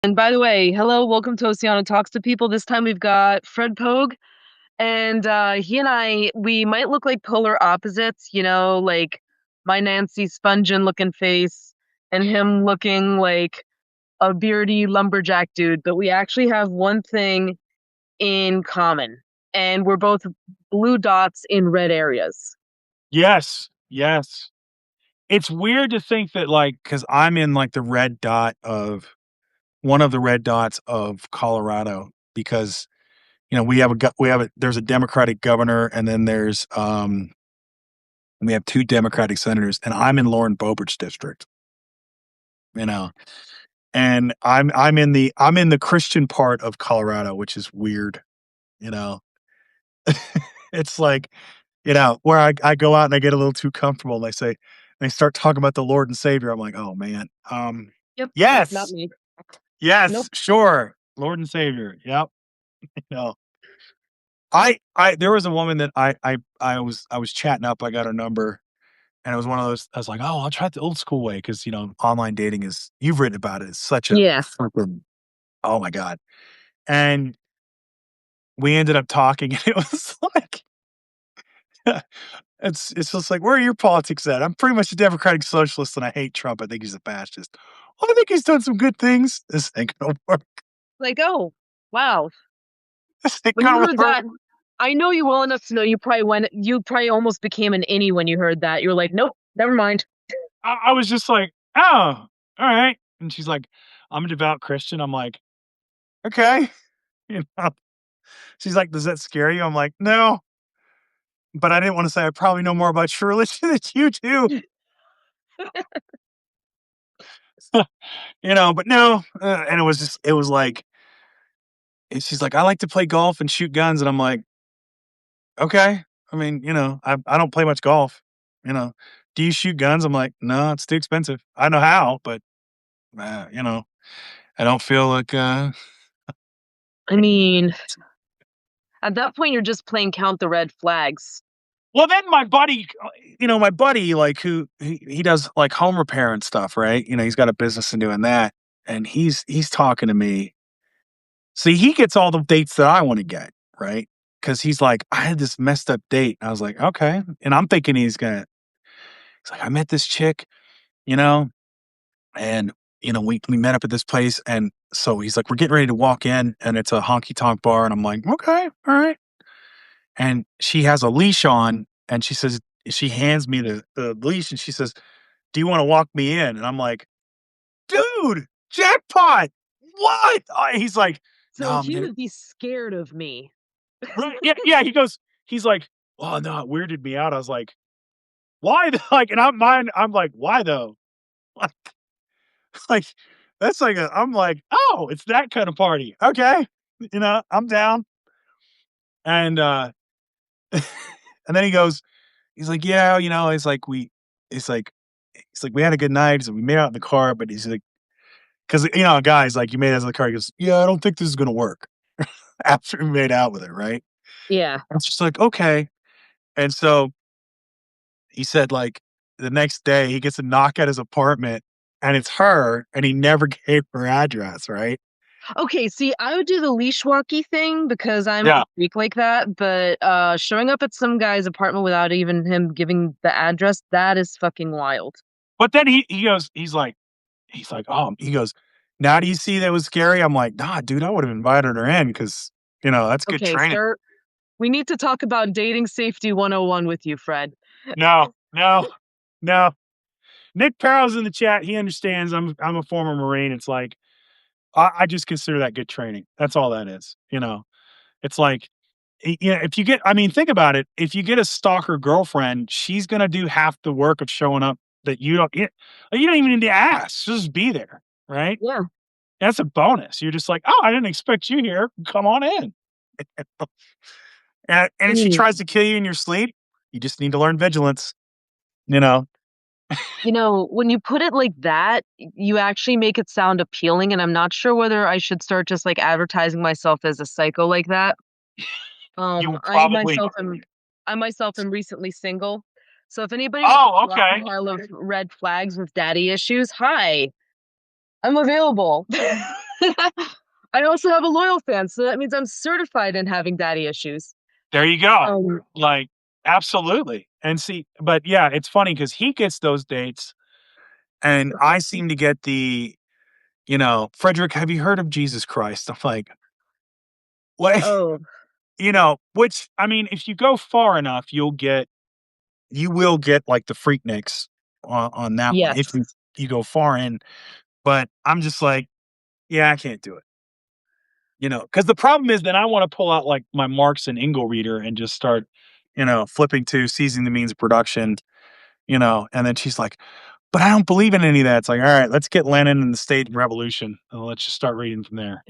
And by the way, hello, welcome to Ossiana Talks to People. This time we've got Fred Poag, and he and we might look like polar opposites, like my Nancy Spungen looking face and him looking like a beardy lumberjack dude, but we actually have one thing in common, and we're both blue dots in red areas. Yes, yes. It's weird to think that, like, because 'cause I'm in, like, the red dot of one of the red dots of Colorado because, we have a there's a Democratic governor, and then we have 2 Democratic senators, and I'm in Lauren Boebert's district, you know? And I'm in the Christian part of Colorado, which is weird, you know? It's like, where I go out and I get a little too comfortable, and they start talking about the Lord and Savior, I'm like, "Oh, man." Yep, yep, not Yes, me. yes, Nope. sure, Lord and Savior, yep, no. I there was a woman that I was chatting up, I got her number, and it was one of those I was like, "Oh, I'll try it the old school way because online dating is you've written about it, it's such a Yeah. fucking oh my god." And we ended up talking, and it was like it's just like, "Where are your politics at?" I'm pretty much a democratic socialist, and I hate Trump, I think he's a fascist. "Well, I think he's done some good things." This ain't gonna work. Like, oh, wow. This ain't When you gonna heard work. that, I know you well enough to know you probably almost became an innie when you heard that. You were like, "Nope, never mind." I was just like, "Oh, alright." And she's like, "I'm a devout Christian." I'm like, "Okay." You know? She's like, "Does that scare you?" I'm like, "No." But I didn't wanna say I probably know more about your religion than you do. But no, and it was like and she's like, "I like to play golf and shoot guns." And I'm like, "Okay." I mean, I don't play much golf, you know? "Do you shoot guns?" I'm like, "No, it's too expensive. I know how, but, uh, you know, I don't feel like, I mean, at that point, you're just playing count the red flags. Well, then my buddy, like, who he does, like, home repair and stuff, right? He's got a business in doing that, and he's talking to me. See, he gets all the dates that I wanna get, right? Because he's like, "I had this messed up date." I was like, "Okay." And I'm thinking he's like, "I met this chick, you know, and, we met up at this place." And so he's like, "We're getting ready to walk in, and it's a honky tonk bar." And I'm like, "Okay, alright." And she has a leash on, and she hands me the leash, and she says, "Do you wanna walk me in?" And I'm like, "Dude, jackpot! What?" He's like, So "No, he man." would be scared of me. Right, yeah, yeah, he's like, "Oh, no, it weirded me out." I was like, "Why?" Like, and I'm like, "Why though?" Like like, that's like I'm like, "Oh, it's that kind of party. Okay." I'm down. And, and then he's like, "Yeah, he's like "We had a good night." So we made out in the car, but he's like, because guys, like, you made out in the car, he goes, "Yeah, I don't think this is gonna work." After we made out with her, right? Yeah. I was just like, "Okay." And so he said, like, the next day he gets a knock at his apartment, and it's her, and he never gave her address, right? Okay, see, I would do the leash walkie thing because I'm a Yeah. freak like that, but showing up at some guy's apartment without even him giving the address, that is fucking wild. But then he goes, "Oh," he goes, "Now do you see that was scary?" I'm like, "Nah, dude, I would've invited her in because that's good Okay, training." sir, we need to talk about dating safety 101 with you, Fred. No, no, no. Nick Parrow's in the chat, he understands, I'm a former Marine. It's like, I just consider that good training. That's all that is. It's like, if you get I mean, think about it, if you get a stalker girlfriend, she's gonna do half the work of showing up that you don't even need to ask, she'll just be there, right? Yeah. That's a bonus. You're just like, "Oh, I didn't expect you here. Come on in." And I if she mean, tries to kill you in your sleep, you just need to learn vigilance, you know? when you put it like that, you actually make it sound appealing, and I'm not sure whether I should start just like advertising myself as a psycho like that. You I probably myself am I myself am recently single. So if anybody wants to Oh, drop a okay. pile of red flags with daddy issues, hi. I'm available. I also have a loyal fan, so that means I'm certified in having daddy issues. There you go. Um, Like, absolutely. And see, but yeah, it's funny because he gets those dates and I seem to get Frederic, have you heard of Jesus Christ? I'm like, what? oh, Which I mean, if you go far enough, you will get like the Freakniks on that one if yes. you go far in. But I'm just like, yeah, I can't do it. Because the problem is then I want to pull out like my Marx and Engel reader and just start, flipping to seizing the means of production, and then she's like, but I don't believe in any of that. It's like, all right, let's get Lenin and the state and revolution. And let's just start reading from there.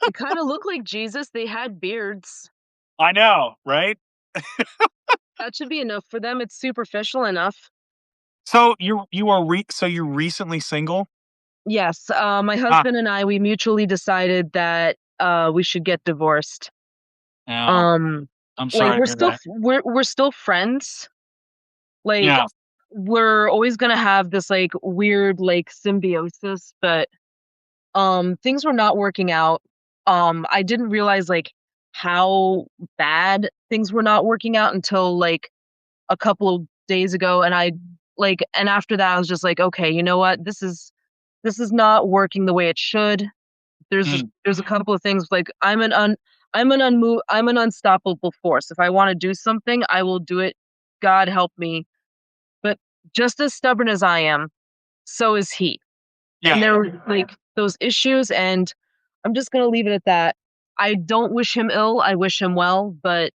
They kind of look like Jesus. They had beards. I know, right? That should be enough for them. It's superficial enough. So you're recently single? Yes, my Ah, husband and I, we mutually decided that we should get divorced. no. Um, I'm like sorry to hear that. we're still friends. Like Yeah. we're always gonna have this like weird like symbiosis, but things were not working out. I didn't realize like how bad things were not working out until like a couple of days ago, and and after that I was just like, okay, you know what, this is not working the way it should. Mm, There's a couple of things like I'm an unstoppable force. If I want to do something, I will do it. God help me. But just as stubborn as I am, so is he. yeah. And there were like those issues, and I'm just gonna leave it at that. I don't wish him ill. I wish him well, but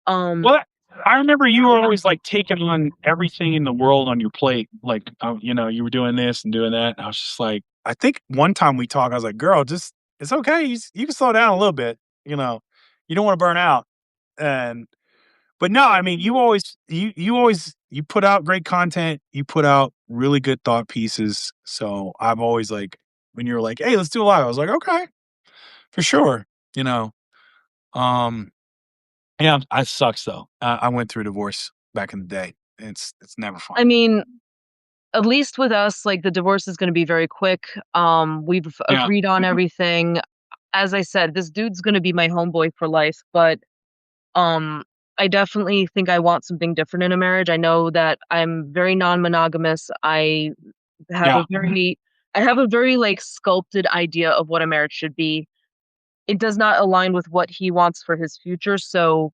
um Well, I remember you were always, like, taking on everything in the world on your plate, like, you were doing this and doing that, and I was just like I think one time we talked, I was like, "Girl, just it's okay, you can slow down a little bit, you know? You don't wanna burn out." And but no, I mean, you put out great content, you put out really good thought pieces, so I've always, like when you're like, "Hey, let's do a live," I was like, "Okay, for sure," you know? Um Yeah, it sucks though. I went through a divorce back in the day. It's never fun. I mean, at least with us, like the divorce is gonna be very quick. We've Yeah, agreed on everything. As I said, this dude's gonna be my homeboy for life, but um I definitely think I want something different in a marriage. I know that I'm very non-monogamous. Have yeah, a very I have a very like sculpted idea of what a marriage should be. It does not align with what he wants for his future, so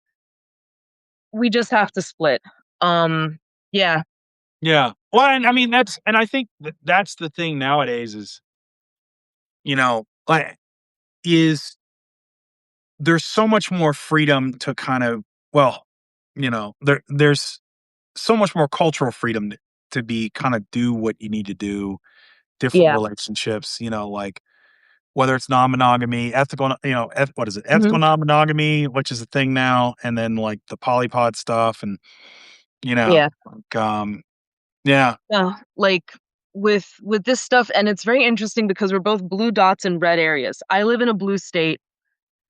we just have to split. Um, yeah. yeah. Well, and I mean and I think that's the thing nowadays is like is there's so much more freedom to kind of well, there's so much more cultural freedom to be kind of do what you need to do, different Yeah. relationships, like whether it's non-monogamy, ethical, what is it? Ethical Mhm. non-monogamy, which is a thing now, and then like the polypod stuff and Yeah. like, yeah, Yeah. Like with this stuff, and it's very interesting because we're both blue dots in red areas. I live in a blue state,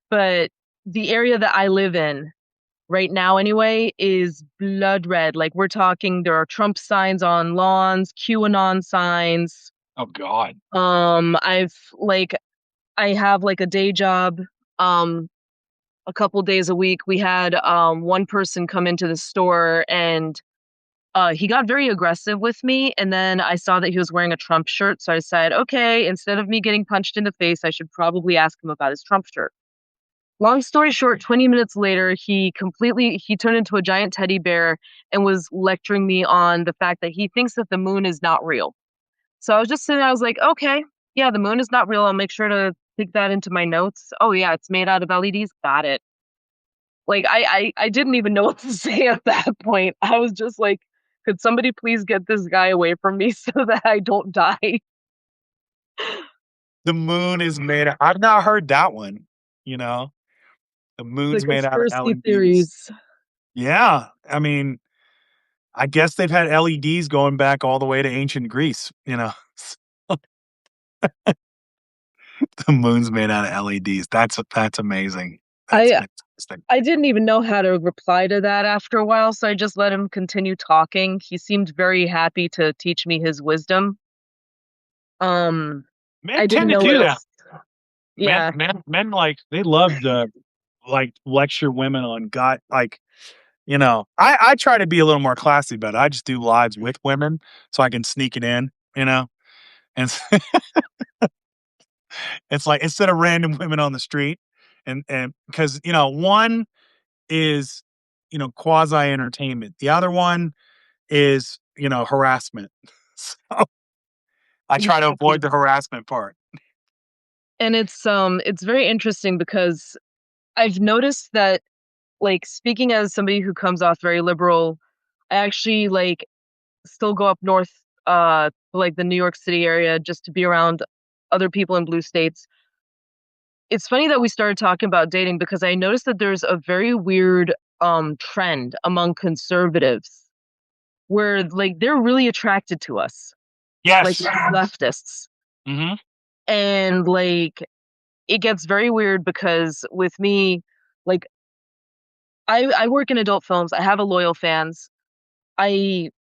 but the area that I live in right now anyway is blood red. Like we're talking there are Trump signs on lawns, QAnon signs. oh god, I've like I have like a day job. Um a couple days a week. We had one person come into the store, and he got very aggressive with me, and then I saw that he was wearing a Trump shirt, so I said, okay, instead of me getting punched in the face, I should probably ask him about his Trump shirt. Long story short, 20 minutes later, he turned into a giant teddy bear and was lecturing me on the fact that he thinks that the moon is not real. So I was just sitting there, I was like, okay, yeah, the moon is not real. I'll make sure to take that into my notes. Oh yeah, it's made out of LEDs. Got it. Like I didn't even know what to say at that point. I was just like, could somebody please get this guy away from me so that I don't die? the moon is made of I've not heard that one, you know? The The moon's made out of conspiracy LEDs. theories. Yeah, I mean, I guess they've had LEDs going back all the way to ancient Greece, the moon's made out of LEDs. That's amazing. That's I fantastic. I didn't even know how to reply to that after a while, so I just let him continue talking. He seemed very happy to teach me his wisdom. Um, Men I didn't tend to know what do that. else. Men Yeah. men men, like, they love to, like, lecture women on God like, you know, I try to be a little more classy, but I just do lives with women so I can sneak it in, you know? And it's like instead of random women on the street and because, you know, one is, you know, quasi entertainment. The other one is, you know, harassment. So I try to Exactly. avoid the harassment part. And it's very interesting because I've noticed that, like, speaking as somebody who comes off very liberal, I actually, like, still go up north, to, like, the New York City area just to be around other people in blue states. It's funny that we started talking about dating because I noticed that there's a very weird, trend among conservatives where, like, they're really attracted to us, like, Yes. us leftists. Mhm. And, like, it gets very weird because with me, like, I work in adult films, I have a loyal fans. I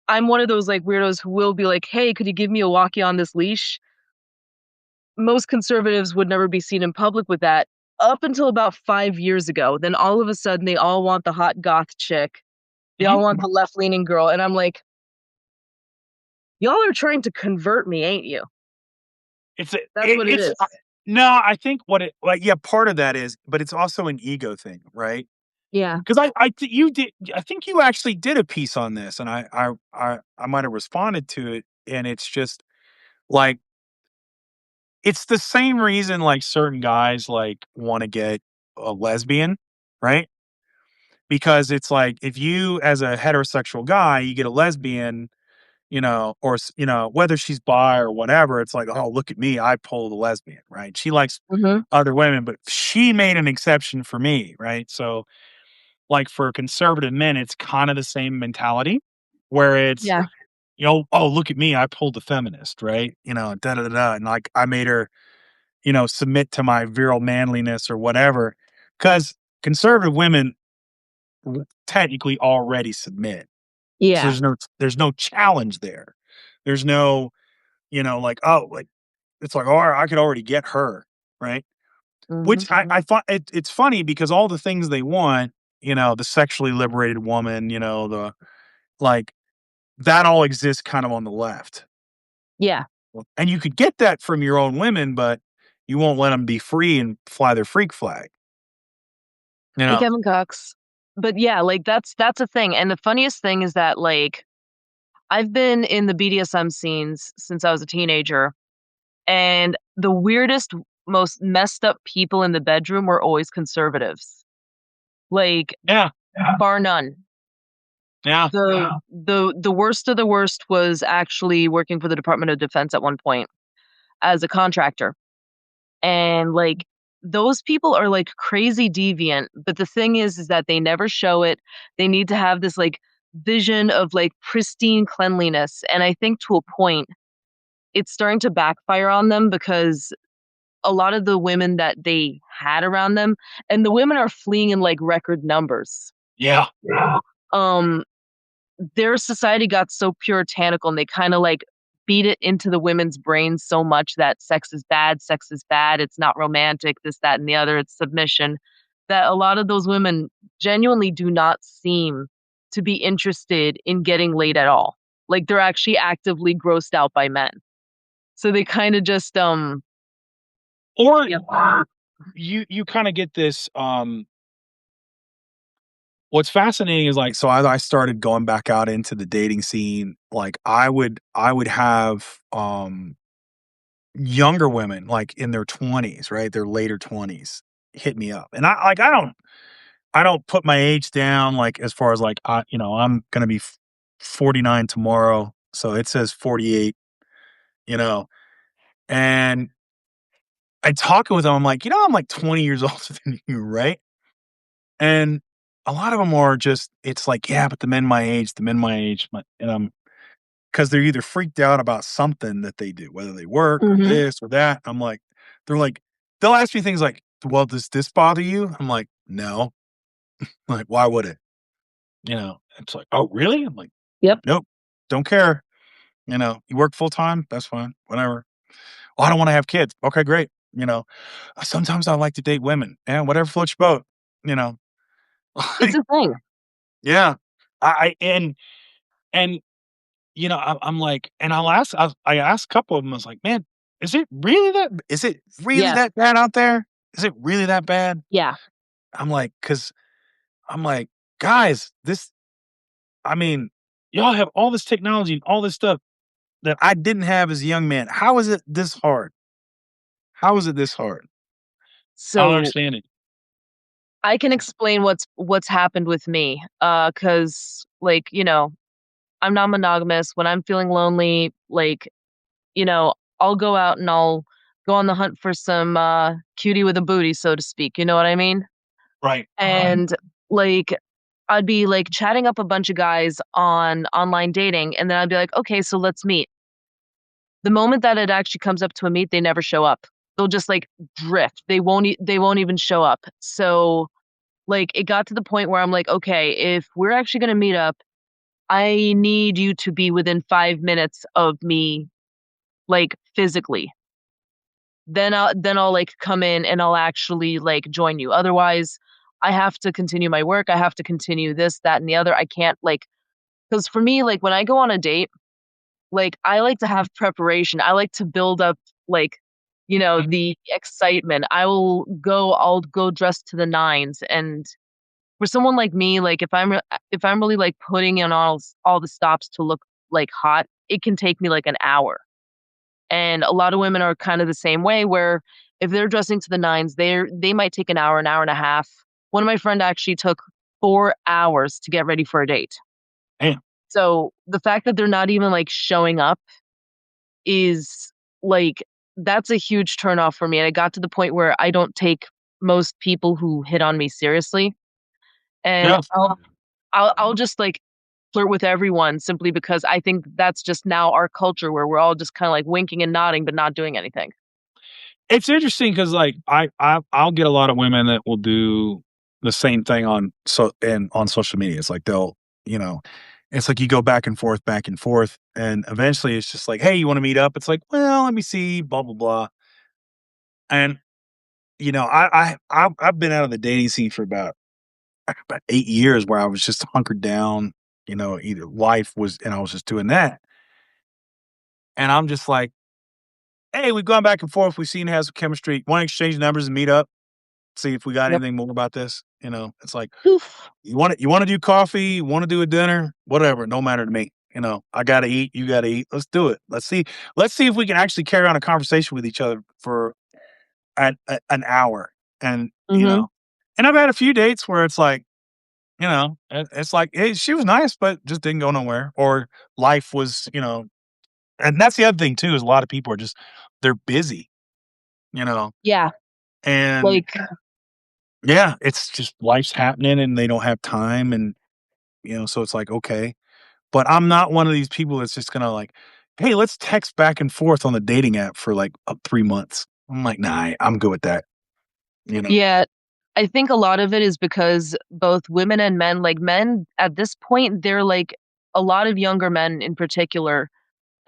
I'm one of those, like, weirdos who will be like, "Hey, could you give me a walkie on this leash?" Most conservatives would never be seen in public with that, up until about 5 years ago. Then all of a sudden, they all want the hot goth chick. They all Mhm. want the left-leaning girl, and I'm like, "Y'all are trying to convert me, ain't you?" It's a That's what it it's is. no, I think what it like, yeah, part of that is, but it's also an ego thing, right? Yeah. 'Cause I think you actually did a piece on this, and I might have responded to it, and it's just, like, it's the same reason, like, certain guys, like, wanna get a lesbian, right? Because it's like, if you, as a heterosexual guy, you get a lesbian, you know, or you know, whether she's bi or whatever, it's like, "Oh, look at me, I pulled a lesbian," right? She likes Mhm. other women, but she made an exception for me, right? So, like, for conservative men, it's kinda the same mentality where it's, Yeah. you know, "Oh, look at me, I pulled a feminist," right? You know, da da da da, and, like, I made her, you know, submit to my virile manliness or whatever. Because conservative women technically already submit. So Yeah. there's no challenge there. There's no, you know, like, oh, like, it's like, "Oh, I could already get her," right? Mhm. Which I find it's funny because all the things they want, you know, the sexually liberated woman, you know, the like, that all exists kind of on the left. Yeah. And you could get that from your own women, but you won't let them be free and fly their freak flag, you Hey, know? Kevin Cox. But yeah, like, that's a thing, and the funniest thing is that, like, I've been in the BDSM scenes since I was a teenager, and the weirdest, most messed up people in the bedroom were always conservatives. Like, Yeah, bar none. yeah, The worst of the worst was actually working for the Department of Defense at one point as a contractor, and, like, those people are, like, crazy deviant, but the thing is that they never show it. They need to have this, like, vision of, like, pristine cleanliness, and I think to a point, it's starting to backfire on them because a lot of the women that they had around them, and the women are fleeing in, like, record numbers. yeah. Um, their society got so puritanical and they kinda, like, beat it into the women's brains so much that sex is bad, it's not romantic, this, that, and the other, it's submission, that a lot of those women genuinely do not seem to be interested in getting laid at all. Like, they're actually actively grossed out by men. So they kinda just, Or yeah. you kinda get this, what's fascinating is, like, so as I started going back out into the dating scene, like, I would have, younger women, like, in their 20s, right? Their later 20s hit me up. And I don't put my age down, like, as far as, like, you know, I'm gonna be 49 tomorrow, so it says 48, you know? And I talking with them, I'm like, "You know, I'm, like, 20 years older than you, right?" And a lot of them are just it's like, "Yeah, but the men my age," and I'm 'cause they're either freaked out about something that they do, whether they work or Mhm. this or that. I'm like they're like they'll ask me things like, "Well, does this bother you?" I'm like, "No." Like, "Why would it?" You know? It's like, "Oh, really?" I'm like, Yep. "Nope, don't care." You work full time? That's fine, whatever. "Oh, I don't wanna have kids." "Okay, great." You know? Sometimes I like to date women." "Yeah, whatever floats your boat." You know? It's a thing. Yeah. I and, I'm like and I asked a couple of them. I was like, "Man, is it really Yeah. that bad out there? Is it really that bad?" Yeah. I'm like, "'Cause" I'm like, "Guys, I mean, y'all have all this technology and all this stuff that I didn't have as a young man. How is it this hard? How is it this hard? I don't So understand it." I can explain what's happened with me. Cause like, I'm not monogamous. When I'm feeling lonely, like, I'll go out and I'll go on the hunt for some cutie with a booty, so to speak. You know what I mean? Right. And like I'd be like chatting up a bunch of guys on online dating, and then I'd be like, okay, so let's meet. The moment that it actually comes up to a meet, they never show up. They'll just like drift. They won't even show up. So like it got to the point where I'm like, okay, if we're actually gonna meet up, I need you to be within 5 minutes of me, like physically. Then I'll like come in and I'll actually like join you. Otherwise, I have to continue my work. I have to continue this, that, and the other. I can't like because for me, like when I go on a date, like I like to have preparation. I like to build up like, the excitement. I'll go dressed to the nines. And for someone like me, like if I'm really like putting in all the stops to look like hot, it can take me like an hour. And a lot of women are kind of the same way where if they're dressing to the nines, they might take an hour and a half. One of my friend actually took 4 hours to get ready for a date. Damn. So, the fact that they're not even, like, showing up is, like that's a huge turnoff for me, and it got to the point where I don't take most people who hit on me seriously, and Yeah. I'll just, like, flirt with everyone simply because I think that's just now our culture where we're all just kinda, like, winking and nodding, but not doing anything. It's interesting because, like, I'll get a lot of women that will do the same thing on social media. It's like you know, it's like you go back and forth, and eventually it's just like, "Hey, you wanna meet up?" It's like, "Well, let me see, blah, blah, blah." And, I've been out of the dating scene for about 8 years where I was just hunkered down, either life was and I was just doing that. And I'm just like, "Hey, we've gone back and forth. We've seen it has some chemistry. Wanna exchange numbers and meet up? See if we got Yep. anything more about this?" It's like, Oof. "You wanna do coffee? You wanna do a dinner? Whatever, no matter to me." "I gotta eat, you gotta eat. Let's do it. Let's see if we can actually carry on a conversation with each other for an hour." And, Mhm. and I've had a few dates where it's like, it's like, "Hey, she was nice, but just didn't go nowhere," or life was, and that's the other thing too, is a lot of people are just they're busy, you know, Yeah, and like yeah, it's just life's happening and they don't have time and, so it's like, okay. But I'm not one of these people that's just gonna like, "Hey, let's text back and forth on the dating app for like, 3 months." I'm like, "Nah, I'm good with that." You know? yeah, I think a lot of it is because both women and men, like men at this point, they're like a lot of younger men in particular.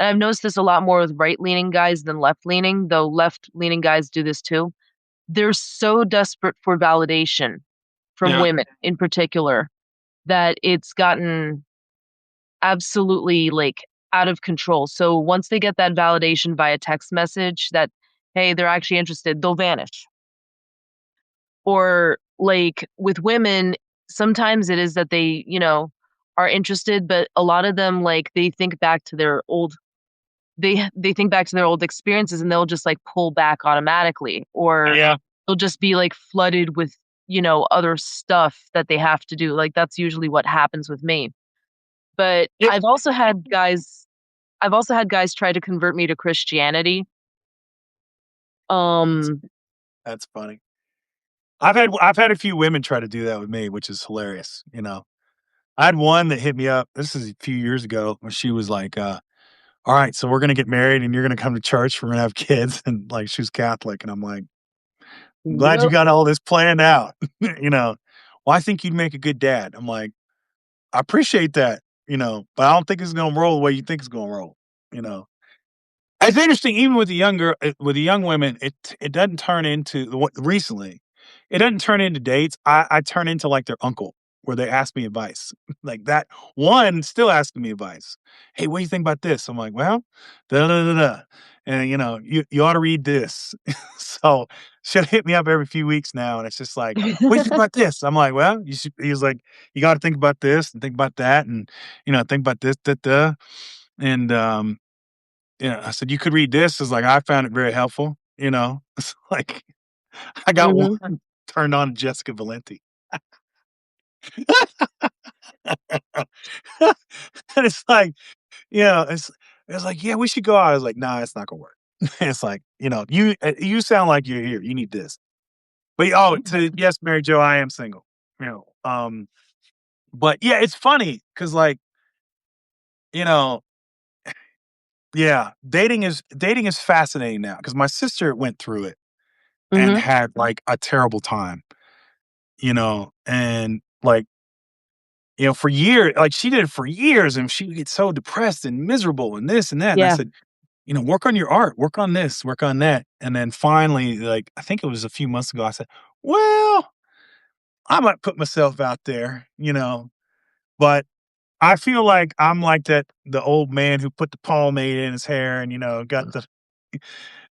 And I've noticed this a lot more with right leaning guys than left leaning, though left leaning guys do this too. They're so desperate for validation from Yeah. women in particular that it's gotten absolutely like out of control. So once they get that validation via text message that, hey, they're actually interested, they'll vanish. Or like with women, sometimes it is that they, are interested, but a lot of them like they think back to their old experiences and they'll just like pull back automatically or Yeah. they'll just be like flooded with, other stuff that they have to do. Like that's usually what happens with me. But Yeah. I've also had guys try to convert me to Christianity. That's Um that's funny. I've had a few women try to do that with me, which is hilarious. I had one that hit me up, this is a few years ago, where she was like, "All right, so we're gonna get married and you're gonna come to church, we're gonna have kids," and, like, she was Catholic, and I'm like, "I'm glad you Yep. got all this planned out." You know? "Well, I think you'd make a good dad." I'm like, "I appreciate that, but I don't think it's gonna roll the way you think it's gonna roll." you know? It's interesting, even with with the young women, it doesn't turn into what recently, it doesn't turn into dates. I turn into like their uncle, where they ask me advice. Like that one still asking me advice. Hey, what do you think about this? I'm like, well, da da da da. And you ought to read this. So she'll hit me up every few weeks now, and it's just like, what do you think about this? I'm like, well, you should. He was like, you got to think about this and think about that, and think about this, da da. And yeah, I said, "You could read this." It's like, I found it very helpful, you know? It's like, I got Mhm. one turned on to Jessica Valenti. And it's like, it's like, "Yeah, we should go out." I was like, "Nah, it's not gonna work." It's like, you sound like you're here, you need this." But, oh, yes, Mary Jo, I am single, but, yeah, it's funny because you know yeah, dating is fascinating now because my sister went through it and Mhm. had, like, a terrible time. And for years, like she did it for years and she would get so depressed and miserable and this and that. And I Yeah. said, work on your art, work on this, work on that. And then finally, like, I think it was a few months ago, I said, well, I might put myself out there, but I feel like I'm like the old man who put the pomade in his hair and, got the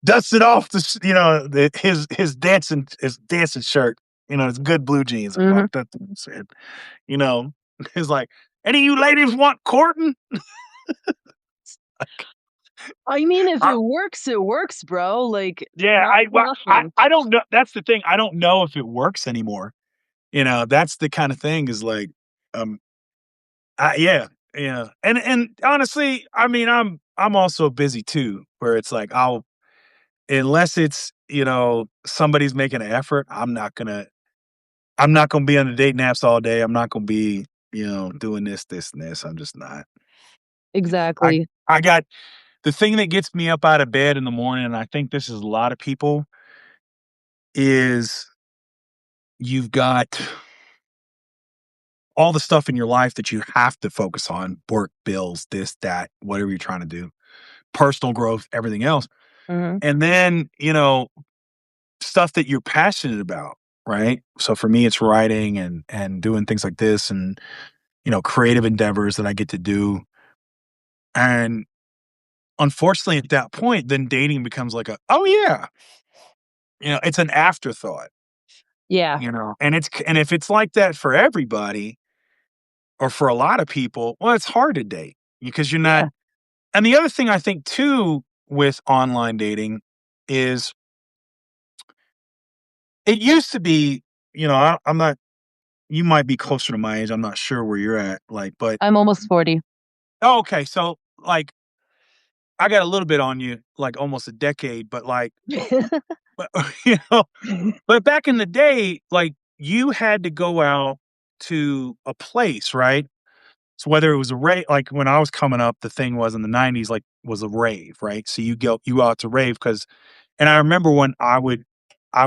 dusted off his dancing shirt, his good blue jeans and Mhm. walked up to him and said, you know, it's like, "Any of you ladies want courting?" Like, I mean, if I it works, bro. Like, yeah, not for well, nothing. I don't know, that's the thing, I don't know if it works anymore, that's the kinda thing is like, um, yeah, yeah, and honestly, I mean, I'm also busy too, where it's like, unless it's, somebody's making an effort, I'm not gonna be on the dating apps all day, I'm not gonna be, doing this, and this, I'm just not. I Exactly. I got the thing that gets me up out of bed in the morning, and I think this is a lot of people, is you've got all the stuff in your life that you have to focus on, work, bills, this, that, whatever you're trying to do, personal growth, everything else. Mhm. And then, stuff that you're passionate about, right? So for me, it's writing and doing things like this and, creative endeavors that I get to do. And unfortunately, at that point, then dating becomes like oh yeah, it's an afterthought. Yeah. And if it's like that for everybody or for a lot of people, well, it's hard to date because you're not. Yeah. And the other thing I think too with online dating is it used to be, I'm not, you might be closer to my age. I'm not sure where you're at. Like, but, I'm almost 40. oh, okay. So, like, I got a little bit on you, like almost a decade, but but, you know, but back in the day, like, you had to go out to a place, right? So whether it was a rave, like when I was coming up, the thing was in the '90s, like was a rave, right? So you out to rave because, and I remember when I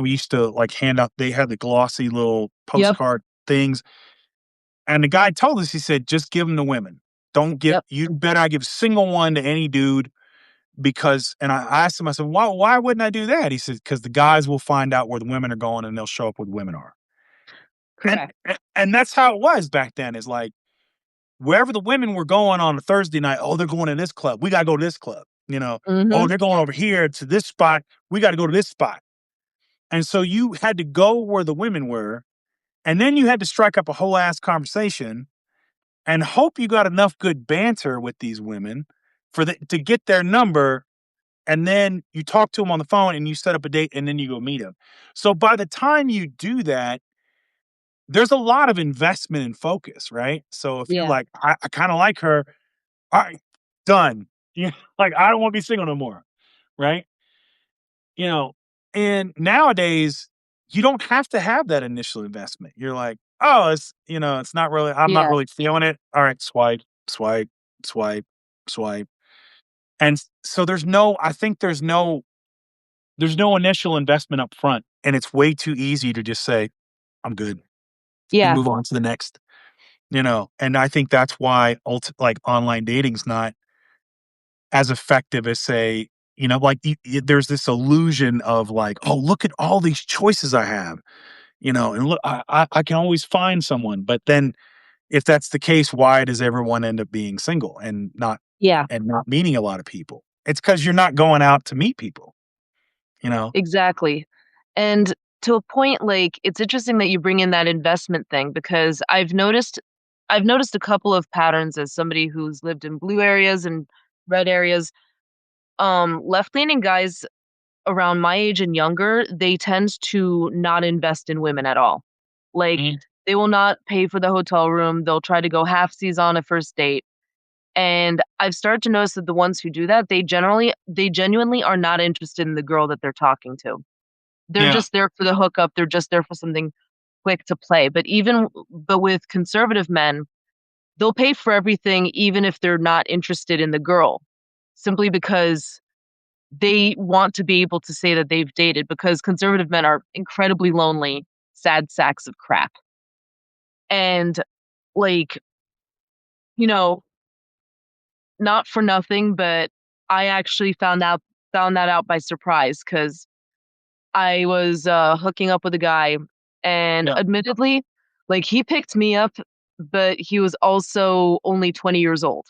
used to like hand out. They had the glossy little Yep. postcard things, and the guy told us, he said, just give them to women. Don't give. Yep. You better not give a single one to any dude because. And I asked him, I said, why wouldn't I do that? He said, because the guys will find out where the women are going and they'll show up where the women are. And Correct. and that's how it was back then. Is like wherever the women were going on a Thursday night, oh, they're going to this club. We got to go to this club. Oh, Mhm. they're going over here to this spot. We got to go to this spot. And so you had to go where the women were, and then you had to strike up a whole ass conversation and hope you got enough good banter with these women to get their number. And then you talk to them on the phone and you set up a date and then you go meet them. So by the time you do that, there's a lot of investment and focus, right? So if you're Yeah. like, I kind of like her, all right, done. Yeah, like I don't want to be single no more, right? You know, and nowadays you don't have to have that initial investment. You're like, oh, it's not really, I'm not Yeah. really feeling it. All right, swipe, swipe, swipe, swipe. And so I think there's no initial investment up front. And it's way too easy to just say, I'm good and Yeah. move on to the next, and I think that's why like online dating's not as effective as say, like there's this illusion of like, oh, look at all these choices I have, and look, I can always find someone. But then if that's the case, why does everyone end up being single Yeah, and not meeting a lot of people? It's because you're not going out to meet people, you know? exactly. And to a point, like it's interesting that you bring in that investment thing because I've noticed a couple of patterns as somebody who's lived in blue areas and red areas. Left-leaning guys around my age and younger, they tend to not invest in women at all. Like, Mhm. they will not pay for the hotel room, they'll try to go halfsies on a first date, and I've started to notice that the ones who do that, they genuinely are not interested in the girl that they're talking to. They're Yeah. just there for the hookup, they're just there for something quick to play, but with conservative men, they'll pay for everything even if they're not interested in the girl, simply because they want to be able to say that they've dated because conservative men are incredibly lonely, sad sacks of crap. And like, you know, not for nothing, but I actually found that out by surprise because I was hooking up with a guy and Yeah. admittedly, like he picked me up, but he was also only 20 years old.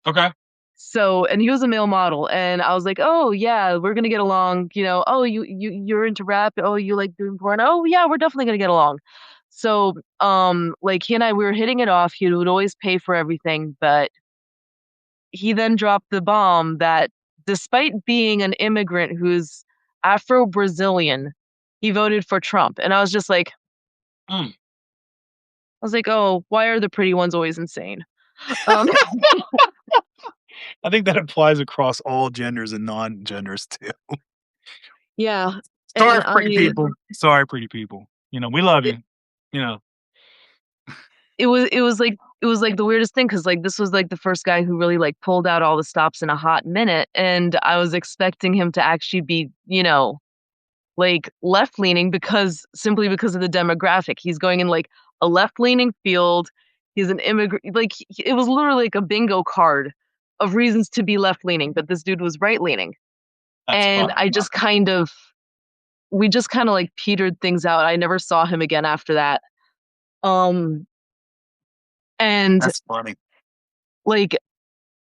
Okay. So, and he was a male model, and I was like, "Oh yeah, we're gonna get along." Oh, you're into rap. Oh, you like doing porn. Oh yeah, we're definitely gonna get along. So, like he and I, we were hitting it off. He would always pay for everything, but he then dropped the bomb that despite being an immigrant who's Afro Brazilian, he voted for Trump, and Mm. I was like, "Oh, why are the pretty ones always insane?" Um, I think that applies across all genders and non-genders too. yeah, and Sorry, pretty people. Sorry, pretty people. We love you. You know. it was like the weirdest thing because like this was like the first guy who really like pulled out all the stops in a hot minute, and I was expecting him to actually be like left leaning because simply because of the demographic. He's going in like a left leaning field. He's an immigrant. Like it was literally like a bingo card of reasons to be left leaning, but this dude was right leaning, That's and funny. we just kind of like petered things out. I never saw him again after that. Um, and That's funny. like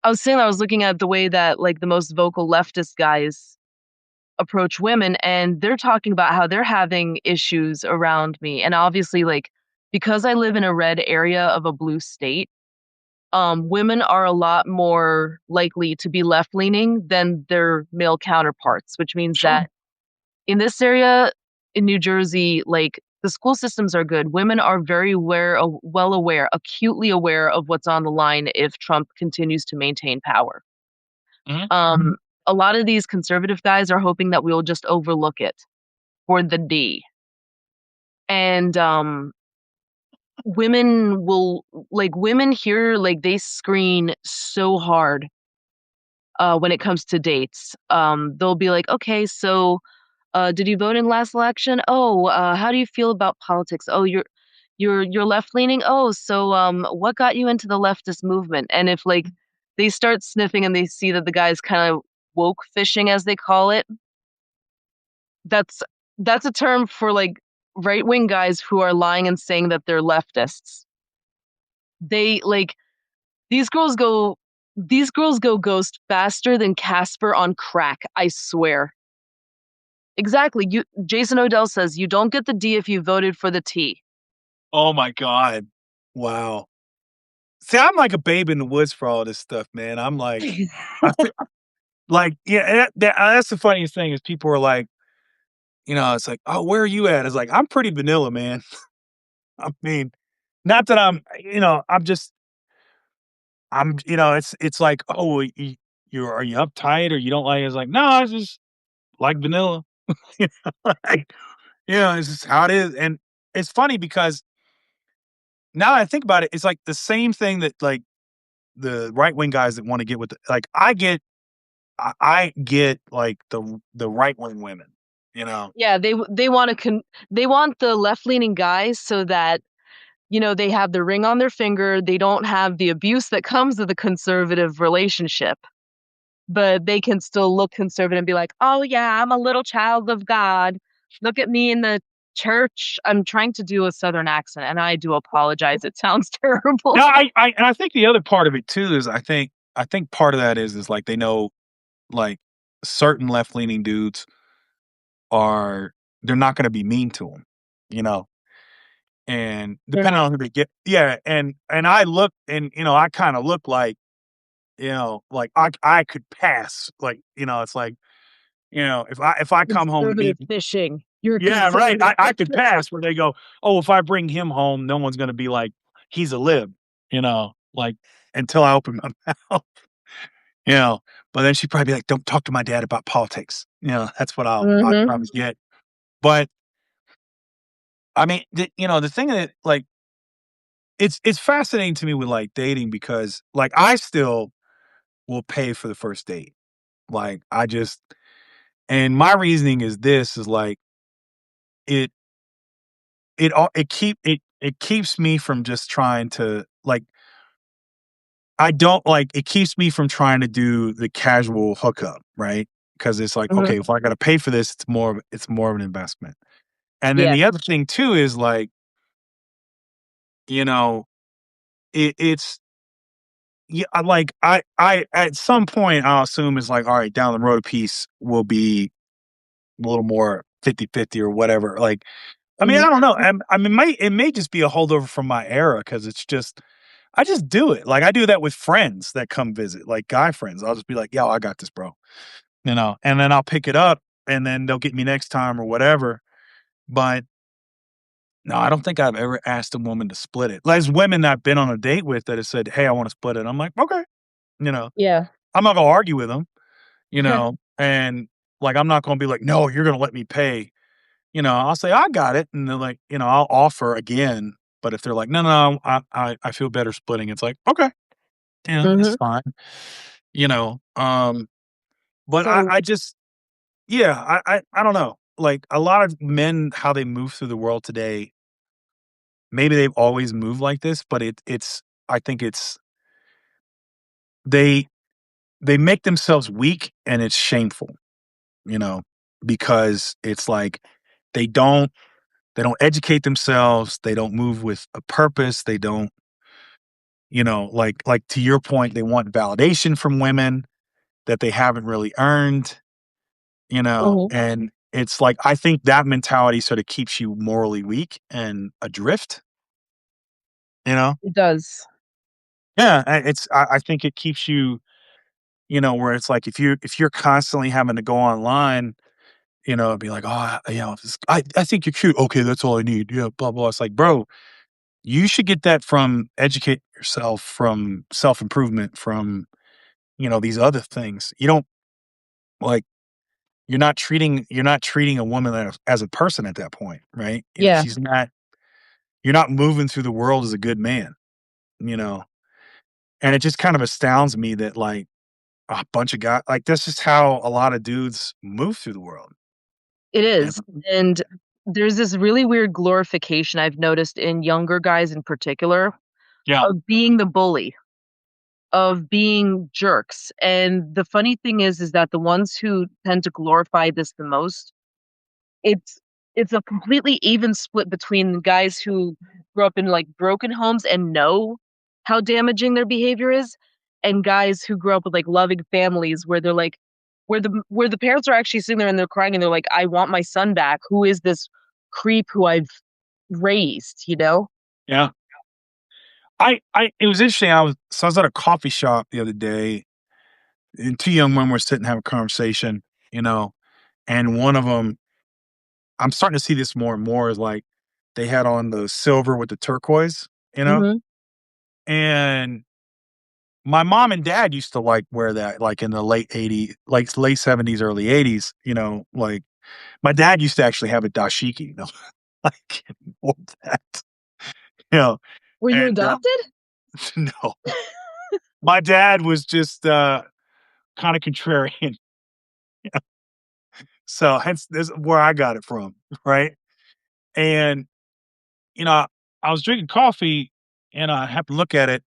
I was looking at the way that like the most vocal leftist guys approach women, and they're talking about how they're having issues around me. And obviously, like because I live in a red area of a blue state, women are a lot more likely to be left leaning than their male counterparts, which means Sure. that in this area in New Jersey, like the school systems are good. Women are very well aware, acutely aware of what's on the line if Trump continues to maintain power. Mhm. Um, a lot of these conservative guys are hoping that we'll just overlook it for the D. And women here, like they screen so hard when it comes to dates. They'll be like, okay, so did you vote in last election? Oh, how do you feel about politics? Oh, you're left leaning. Oh, so what got you into the leftist movement? And if like they start sniffing and they see that the guy's kind of woke fishing, as they call it, that's that's a term for like right wing guys who are lying and saying that they're leftists. They like these girls go ghost faster than Casper on crack, I swear. Exactly. Jason Odell says you don't get the D if you voted for the T. Oh my god. Wow. See, I'm like a babe in the woods for all this stuff, man. I'm like, I feel like, yeah, that's the funniest thing is people are like, it's like, oh, where are you at? It's like, I'm pretty vanilla, man. I mean, not that it's like, oh, are you uptight or you don't like? It's like, no, I just like vanilla. You like, it's just how it is. And it's funny because now that I think about it, it's like the same thing that like the right wing guys that want to get with like I get like the right wing women, you know. Yeah, they want the left leaning guys so that they have the ring on their finger. They don't have the abuse that comes with a conservative relationship. but they can still look conservative and be like, "Oh yeah, I'm a little child of God. Look at me in the church." I'm trying to do a southern accent and I do apologize. It sounds terrible. No, I think the other part of it too is I think part of that is like they know like certain left leaning dudes are they're not going to be mean to them, you know, and They're depending not. on who they get, yeah, and I look and I kind of look like like I could pass, like it's like if I come home to Conservative meet, fishing. You're yeah, right, conservative I could fishing. pass where they go, oh, if I bring him home, no one's going to be like he's a lib, like until I open my mouth. You know, but then she'd probably be like, "Don't talk to my dad about politics." That's what I'd Hmm. probably get. But I mean, the thing that like it's fascinating to me with like dating because like I still will pay for the first date. Like I just and my reasoning is this is like it it keeps me from just trying to like I don't like it keeps me from trying to do the casual hookup, right? Because it's like, Hmm. okay, if I gotta pay for this, it's more of an investment. And then Yeah, the other thing too is like, you know, it's yeah, like I at some point I'll assume is like, all right, down the road a piece will be a little more 50-50 or whatever. Like, I mean, hmm, I don't know. I mean, it may just be a holdover from my era because it's just I just do it. Like I do that with friends that come visit, like guy friends. I'll just be like, yo, I got this, bro. And then I'll pick it up and then they'll get me next time or whatever. But no, I don't think I've ever asked a woman to split it. There's women that I've been on a date with that have said, "Hey, I wanna split it." I'm like, "Okay." You know, yeah. I'm not gonna argue with them, and, like, I'm not gonna be like, "No, you're gonna let me pay." I'll say, "I got it," and they're like I'll offer again, but if they're like, "No, no, I feel better splitting," it's like, "Okay." It's Hmm. fine, you know, but So I just yeah, I don't know. Like, a lot of men, how they move through the world today, maybe they've always moved like this, but it's I think it's they they make themselves weak and it's shameful, you know, because it's like they don't they don't educate themselves, they don't move with a purpose, they don't, like to your point, they want validation from women that they haven't really earned, mhm, and it's like I think that mentality sort of keeps you morally weak and adrift, you know? it does. Yeah, I think it keeps you, where it's like if you're constantly having to go online, be like, "Oh, I think you're cute. Okay, that's all I need." Yeah, blah blah. It's like, bro, you should get that from educate yourself, from self improvement, from these other things. You don't like you're not treating a woman as a person at that point, right? Yeah, She's not. You're not moving through the world as a good man, you know. And it just kind of astounds me that like a bunch of guys like that's just how a lot of dudes move through the world. it And is. And there's this really weird glorification I've noticed in younger guys in particular yeah, of being the bully, of being jerks. And the funny thing is that the ones who tend to glorify this the most, it's it's a completely even split between the guys who grew up in like broken homes and know how damaging their behavior is, and guys who grew up with like loving families where they're like where the parents are actually sitting there and they're crying and they're like, I want my son back. Who is this creep who I've raised, you know? yeah. I it was interesting. I was at a coffee shop the other day, and two young men were sitting having a conversation, you know, and one of them, I'm starting to see this more and more, is like they had on the silver with the turquoise, you know, Mhm. and my mom and dad used to like wear that, like in the late '80s, like late '70s, early '80s, like my dad used to actually have a dashiki, like wore that, you know, Were you and adopted? no, my dad was just kind of contrarian. So hence this is where I got it from, right? And you know, I was drinking coffee and I happened to look at it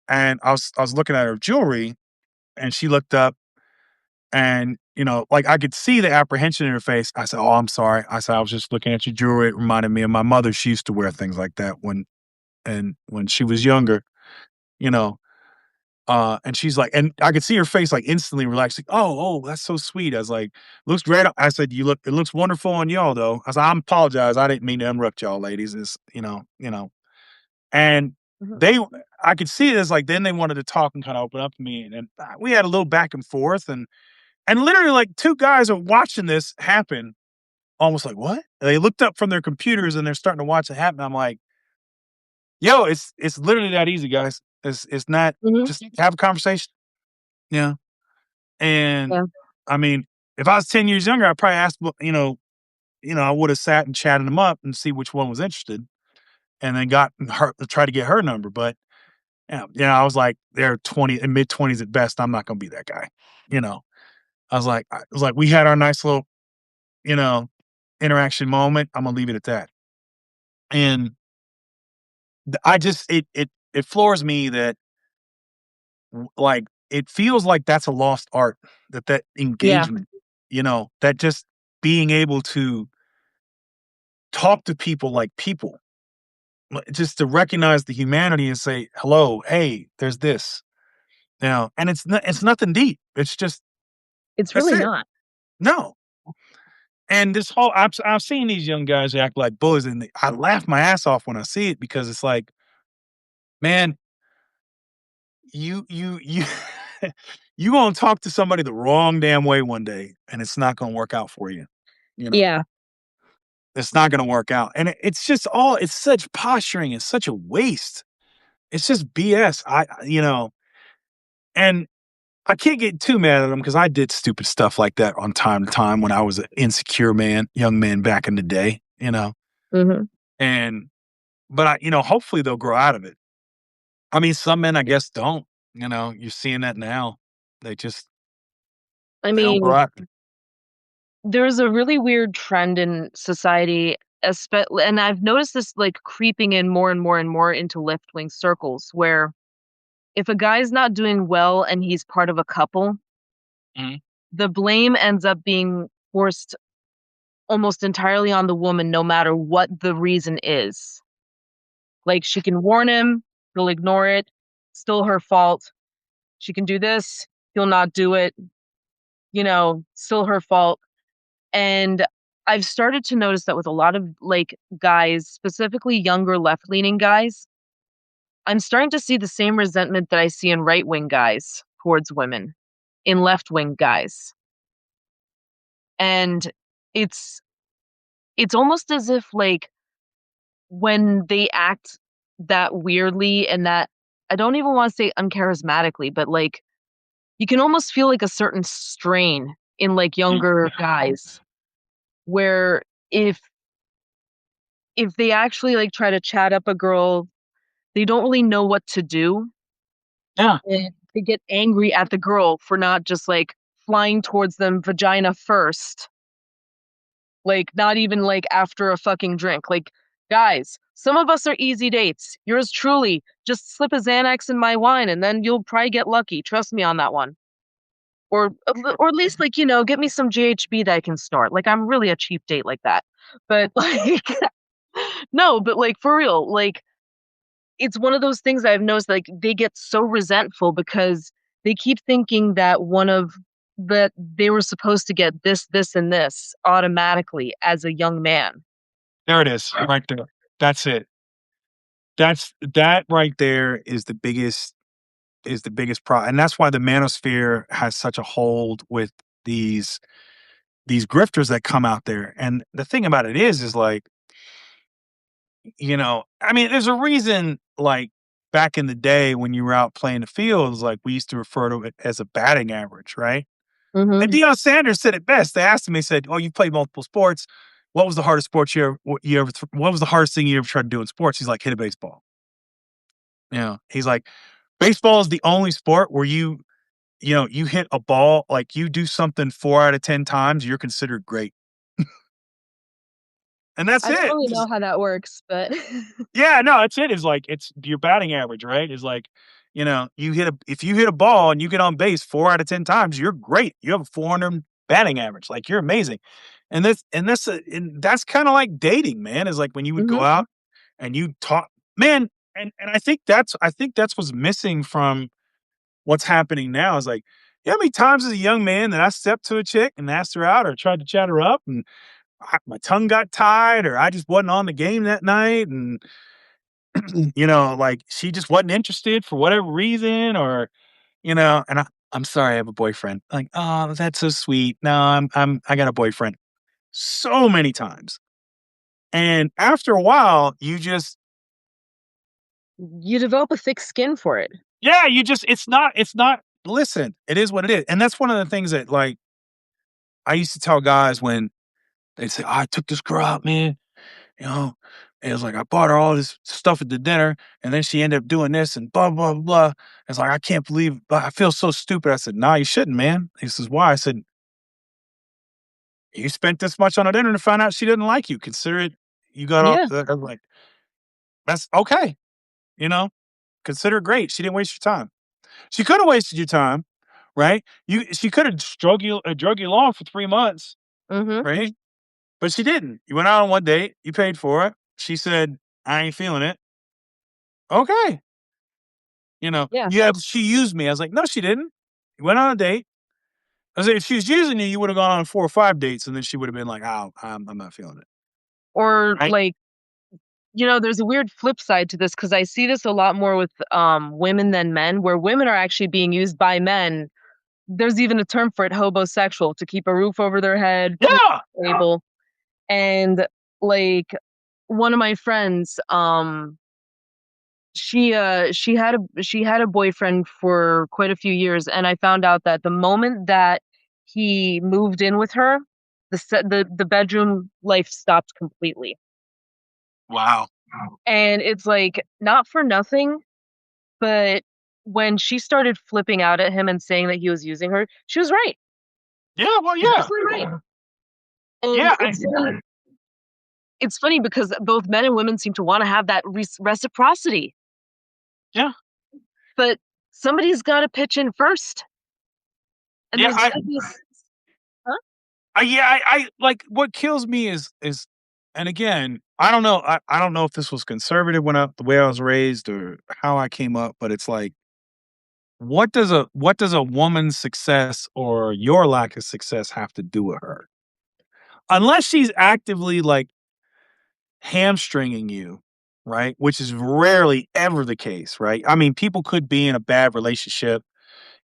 and I was looking at her jewelry and she looked up And, like, I could see the apprehension in her face. I said, "Oh, I'm sorry." I said, "I was just looking at your jewelry. It reminded me of my mother. She used to wear things like that when she was younger, you know." And she's like, and I could see her face like instantly relax. Like, oh, that's so sweet. I was like, looks great. I said, it looks wonderful on y'all though. I said, I apologize. I didn't mean to interrupt y'all, ladies. And Mhm. they, I could see it as like, then they wanted to talk and kind of open up to me. And we had a little back and forth and literally like two guys are watching this happen, almost like, what? And they looked up from their computers and they're starting to watch it happen. I'm like, yo, it's literally that easy, guys. It's not Mhm. just have a conversation. Yeah. And Yeah. I mean, if I was 10 years younger, I'd probably ask, I would have sat and chatted them up and see which one was interested and then got her to try to get her number. But yeah, I was like, they're 20 and mid 20s at best. I'm not gonna be that guy. You know, I was like, we had our nice little, you know, interaction moment. I'm gonna leave it at that. And I just it floors me that like it feels like that's a lost art, that Yeah. engagement, that just being able to talk to people like people, just to recognize the humanity and say, "Hello, hey, there's this." And it's nothing deep. It's just It's that's really it. not. No. And this whole I've seen these young guys act like bullies, and I laugh my ass off when I see it because it's like, man, you you gonna talk to somebody the wrong damn way one day, and it's not gonna work out for you. You know, Yeah. it's not gonna work out, and it's such posturing. It's such a waste. It's just BS. And I can't get too mad at them because I did stupid stuff like that on time to time when I was an insecure young man back in the day, Mhm. and but hopefully they'll grow out of it. I mean, some men I guess don't, you're seeing that now. They just, I they don't grow mean, out. there's a really weird trend in society, and I've noticed this like creeping in more and more and more into left wing circles, where if a guy's not doing well and he's part of a couple, Mhm. the blame ends up being forced almost entirely on the woman, no matter what the reason is. Like she can warn him, he'll ignore it, still her fault. She can do this, he'll not do it, still her fault. And I've started to notice that with a lot of like guys, specifically younger left leaning guys, I'm starting to see the same resentment that I see in right wing guys towards women, in left wing guys. And it's it's almost as if like when they act that weirdly and that I don't even want to say uncharismatically, but like you can almost feel like a certain strain in like Mhm. younger guys where if if they actually like try to chat up a girl, they don't really know what to do. Yeah. And they get angry at the girl for not just like flying towards them vagina first. Like not even like after a fucking drink. Like guys, some of us are easy dates. Yours truly, just slip a Xanax in my wine and then you'll probably get lucky. Trust me on that one. Or at least like, get me some GHB that I can snort. Like I'm really a cheap date like that. But like no, but like for real, like it's one of those things I've noticed, like, they get so resentful because they keep thinking that they were supposed to get this, this, and this automatically as a young man. There it is, right there. That's it. That right there is the biggest problem, and that's why the manosphere has such a hold with these these grifters that come out there. And the thing about it is like, I mean, there's a reason, like, back in the day when you were out playing the fields, like, we used to refer to it as a batting average, right? And Mhm. Deion Sanders said it best. They asked him, he said, "Oh, you played multiple sports. What was the hardest sport what was the hardest thing you ever tried to do in sports?" He's like, "Hit a baseball." He's like, "Baseball is the only sport where you hit a ball, like, you do something 4 out of 10 times, you're considered great." And that's I don't it. really know Just how that works, but yeah, no, that's it. It's like it's your batting average, right? Is like if you hit a ball and you get on base 4 out of 10 times, you're great. You have a 400 batting average. Like, you're amazing. And that's kinda like dating, man, is like when you would go Hmm. out and you talk, man, and I think that's what's missing from what's happening now is like, you know how many times as a young man that I stepped to a chick and asked her out or tried to chat her up and my tongue got tied or I just wasn't on the game that night and like she just wasn't interested for whatever reason or and I'm sorry I have a boyfriend. Like, oh, that's so sweet. No, I got a boyfriend. So many times. And after a while, you just You develop a thick skin for it. yeah, you just it's not listen, it is what it is. And that's one of the things that like I used to tell guys when they'd say, oh, I took this girl out, man, you know. And it was like I bought her all this stuff at the dinner, and then she ended up doing this and blah blah blah. It's like I can't believe, but I feel so stupid. I said, "Nah, you shouldn't, man." He says, "Why?" I said, "You spent this much on a dinner to find out she didn't like you. Consider it you got off." Yeah. I'm like, that's okay, you know. Consider it great. She didn't waste your time. She could have wasted your time, right? She could have drug you along for 3 months, Hmm. right? But she didn't. You went out on one date. You paid for it. She said, "I ain't feeling it." Okay. Yeah. Yeah, she used me. I was like, no, she didn't. You went on a date. I was like, if she was using you, you would have gone on 4 or 5 dates, and then she would have been like, oh, I'm not feeling it. Or Right? like, there's a weird flip side to this because I see this a lot more with women than men, where women are actually being used by men. There's even a term for it, hobosexual, to keep a roof over their head, food Yeah. on the table. And like one of my friends, she had a boyfriend for quite a few years, and I found out that the moment that he moved in with her, the bedroom life stopped completely. Wow. And it's like not for nothing, but when she started flipping out at him and saying that he was using her, she was right. Yeah. Well, She's yeah. absolutely right. And Yeah. it's funny because both men and women seem to want to have that reciprocity, Yeah. but somebody's got to pitch in first, and Yeah. there's got to be huh? Yeah. I like what kills me is, and again, I don't know if this was conservative when the way I was raised or how I came up, but it's like, what does a woman's success or your lack of success have to do with her? Unless she's actively like hamstringing you, right? Which is rarely ever the case, right? I mean, people could be in a bad relationship,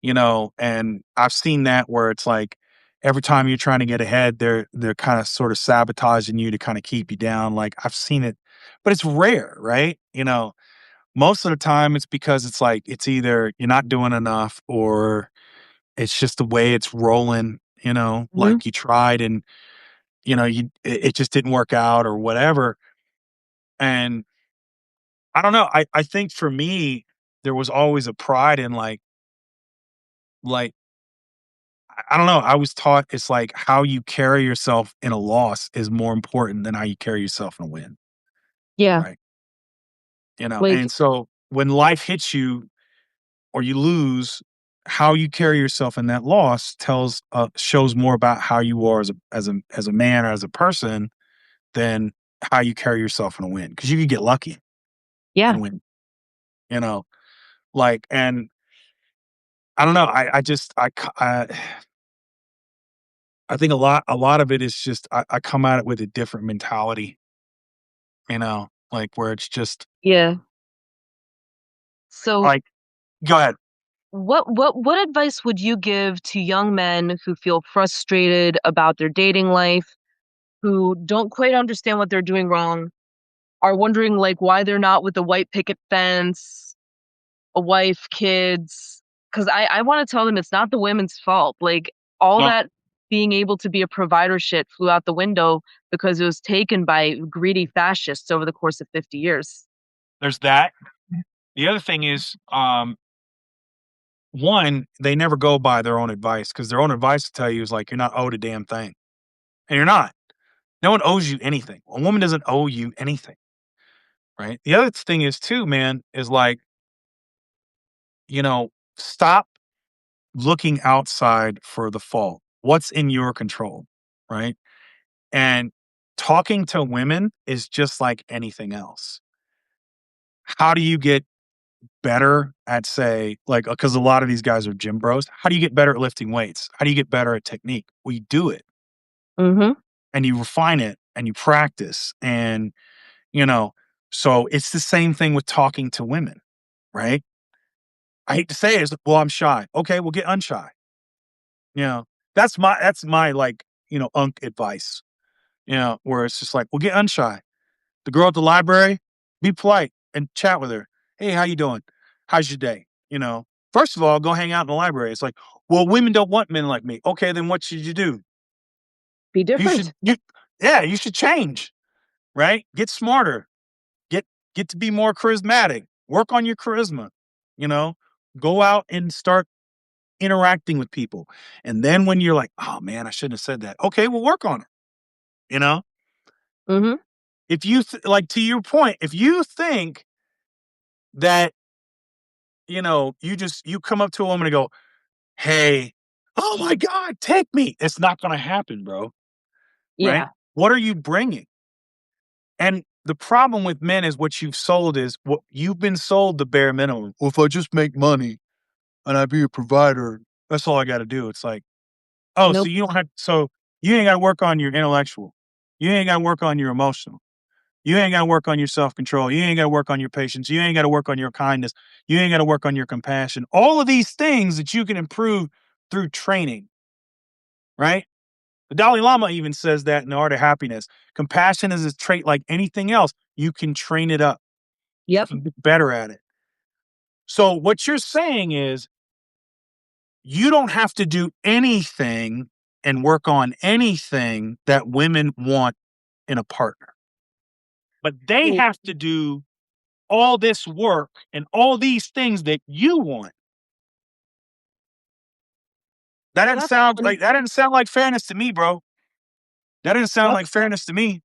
and I've seen that where it's like every time you're trying to get ahead, they're kind of sort of sabotaging you to kind of keep you down. Like I've seen it, but it's rare, right? Most of the time it's because it's like it's either you're not doing enough or it's just the way it's rolling, Mhm. like you tried and it just didn't work out or whatever. And I don't know. I think for me, there was always a pride in like I don't know. I was taught it's like how you carry yourself in a loss is more important than how you carry yourself in a win, Yeah. right? Like, And so when life hits you or you lose, how you carry yourself in that loss shows more about how you are as a man or as a person than how you carry yourself in a win. Because you could get lucky yeah. and win, you know, and I don't know. I think a lot of it is just I come at it with a different mentality, like where it's just Yeah. So like, go ahead. what advice would you give to young men who feel frustrated about their dating life, who don't quite understand what they're doing wrong, are wondering like why they're not with the white picket fence, a wife, kids? Because I want to tell them it's not the women's fault. Like all Well, that being able to be a provider shit flew out the window because it was taken by greedy fascists over the course of 50 years. there's that. The other thing is, one, they never go by their own advice because their own advice to tell you is like you're not owed a damn thing, and you're not. No one owes you anything. A woman doesn't owe you anything, right? The other thing is too, man, is like you know, stop looking outside for the fault. What's in your control, right? And talking to women is just like anything else. How do you get better at, say, like, because a lot of these guys are gym bros. How do you get better at lifting weights? How do you get better at technique? Well, you do it Mhm. and you refine it and you practice. And, you know, so it's the same thing with talking to women, right? I hate to say it, well, I'm shy. Okay, well, get unshy. You know, that's my like, unk advice. Where it's just like, well, get unshy. The girl at the library, be polite and chat with her. Hey, how you doing? How's your day? First of all, go hang out in the library. It's like, well, women don't want men like me. Okay, then what should you do? Be You should different. you yeah, you should change, right? Get smarter. Get get to be more charismatic. Work on your charisma. You know, go out and start interacting with people. And then when you're like, oh man, I shouldn't have said that. Okay, well, work on it. You know, Mhm. if you like to your point, if you think that you come up to a woman and go, "Hey, oh my god, take me." It's not gonna happen, bro, right? Yeah. What are you bringing? And the problem with men is what you've sold is what you've been sold the bare minimum. Well, if I just make money and I be a provider, that's all I gotta do. It's like, oh, Nope. so you ain't gotta work on your intellectual. You ain't gotta work on your emotional. You ain't gotta work on your self-control. You ain't gotta work on your patience. You ain't gotta work on your kindness. You ain't gotta work on your compassion. All of these things that you can improve through training, right? The Dalai Lama even says that in The Art of Happiness. Compassion is a trait like anything else. You can train it up. You Yep. can get better at it. So what you're saying is you don't have to do anything and work on anything that women want in a partner, but they Well, have to do all this work and all these things that you want. well, that's funny. That doesn't sound like fairness to me, bro. That doesn't sound like That's fairness to me.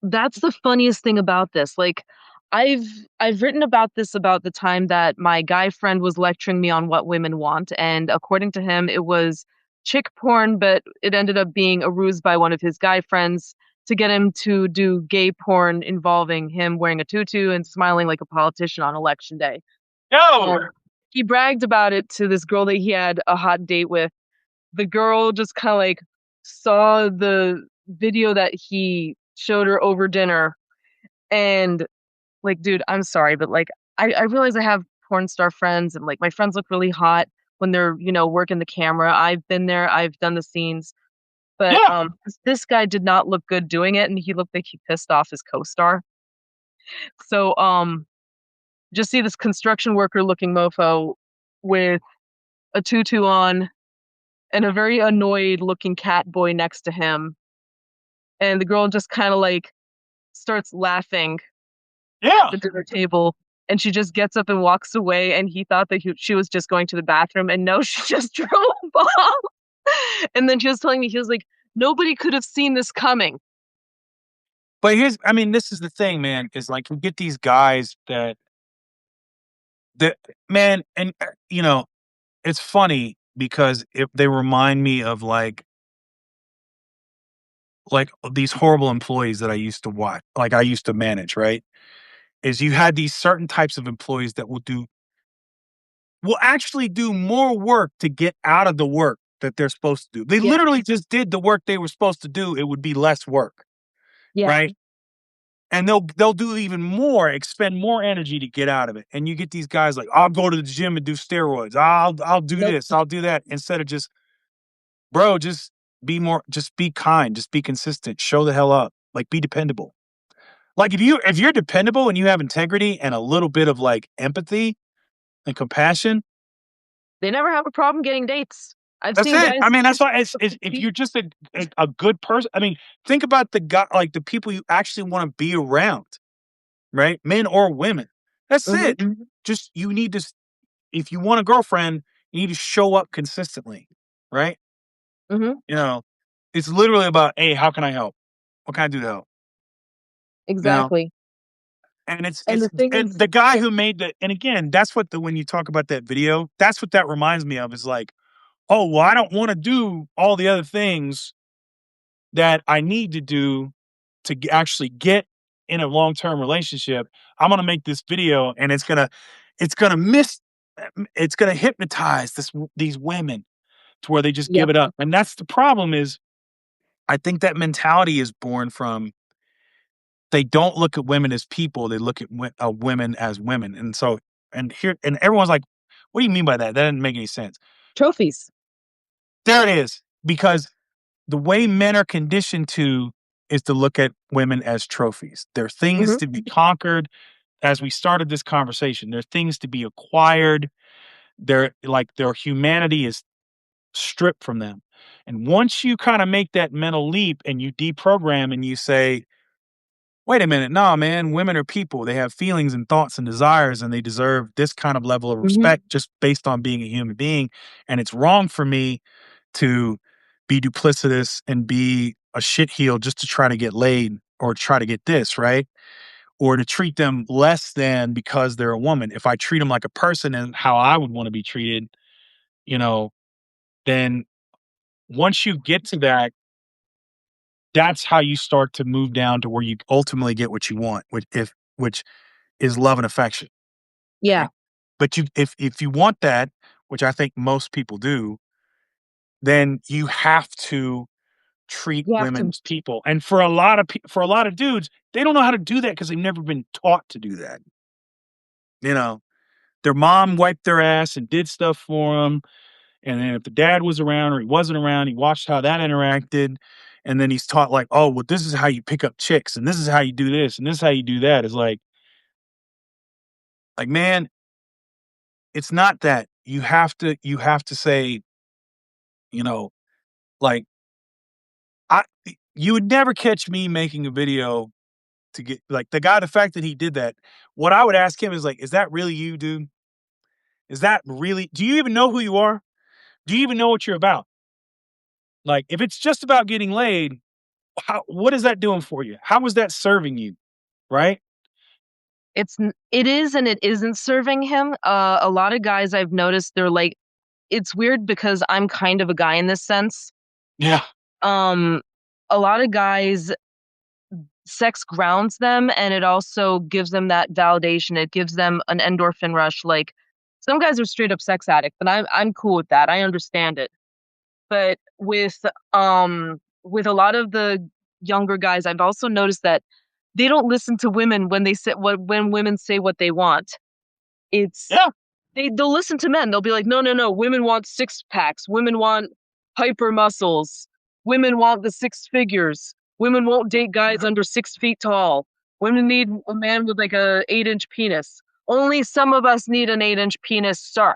that's the funniest thing about this. Like, I've I've written about this about the time that my guy friend was lecturing me on what women want, and according to him, it was chick porn, but it ended up being a ruse by one of his guy friends to get him to do gay porn involving him wearing a tutu and smiling like a politician on election day. Yo, And he bragged about it to this girl that he had a hot date with. The girl just kind of like saw the video that he showed her over dinner, and like, dude, I'm sorry, but like, I realize I have porn star friends, and like my friends look really hot when they're, working the camera. I've been there, I've done the scenes, but yeah, this guy did not look good doing it, and he looked like he pissed off his co-star. So just see this construction worker looking mofo with a tutu on and a very annoyed looking cat boy next to him. And the girl just kind of like starts laughing at yeah. the dinner table, and she just gets up and walks away. And he thought that she was just going to the bathroom, and no, she just drove off. And then she was telling me, he was like, nobody could have seen this coming. I mean, this is the thing, man, is like you get these guys that, man, and it's funny because if they remind me of like these horrible employees that I used to watch, like I used to manage, right? Is you had these certain types of employees that will actually do more work to get out of the work that they're supposed to do. They Yeah. literally just did the work they were supposed to do. It would be less work, Yeah. right? And they'll do even more, expend more energy to get out of it. And you get these guys like, I'll go to the gym and do steroids. I'll do Nope. this, I'll do that. Instead of just, bro, just be kind, just be consistent, show the hell up, like be dependable. Like if you're dependable and you have integrity and a little bit of like empathy and compassion, They never have a problem getting dates. I've that's seen it. I guys mean, that's why it's if cheat. you're just a good person. I mean, think about the guy, like the people you actually want to be around, right? Men or women. That's Hmm. it. Just you need to if you want a girlfriend, you need to show up consistently, right? Hmm. You know, it's literally about, hey, how can I help? What can I do to help? You know, Exactly. And And it's the thing and is, the guy who made the and again, that's what the when you talk about that video, that's what that reminds me of is like, "Oh, well, I don't wanna do all the other things that I need to do to actually get in a long-term relationship. I'm gonna make this video and it's gonna it's gonna hypnotize these women to where they just give yep. it up." And that's the problem is I think that mentality is born from they don't look at women as people, they look at women as women. And so and everyone's like, "What do you mean by that? That doesn't make any sense." Trophies. There it is. Because the way men are conditioned to is to look at women as trophies. They're things Hmm. to be conquered. As we started this conversation, they're things to be acquired. They're like their humanity is stripped from them. And once you kind of make that mental leap and you deprogram and you say, wait a minute, no, man, women are people. They have feelings and thoughts and desires, and they deserve this kind of level of Hmm. respect just based on being a human being. And it's wrong for me to be duplicitous and be a shitheel just to try to get laid or try to get this, right? Or to treat them less than because they're a woman. If I treat them like a person and how I would want to be treated, you know, then once you get to that, that's how you start to move down to where you ultimately get what you want, which is love and affection. Yeah, Right? But you if you want that, which I think most people do, then you have to treat you have women to. as people. And for a lot of dudes, they don't know how to do that because they've never been taught to do that. You know, their mom wiped their ass and did stuff for them. And then if the dad was around or he wasn't around, he watched how that interacted. And then he's taught like, oh, well, this is how you pick up chicks, and this is how you do this, and this is how you do that. Is like, man, it's not that. You have to say, you know, like I you would never catch me making a video to get like the guy, the fact that he did that, what I would ask him is like, is that really you, dude? Is that really do you even know who you are? Do you even know what you're about? Like, if it's just about getting laid, what is that doing for you? How is that serving you? Right? It is and it isn't serving him. A lot of guys I've noticed they're like, it's weird because I'm kind of a guy in this sense. Yeah. Um, a lot of guys, sex grounds them, and it also gives them that validation. It gives them an endorphin rush. Like some guys are straight up sex addicts, and I'm cool with that. I understand it. But with a lot of the younger guys, I've also noticed that they don't listen to women when they say what when women say what they want. It's Yeah. they'll listen to men. They'll be like, "No, no, no. Women want six packs. Women want hyper muscles. Women want the six figures. Women won't date guys under 6 feet tall. Women need a man with like a 8-inch penis. Only some of us need an 8-inch penis, sir.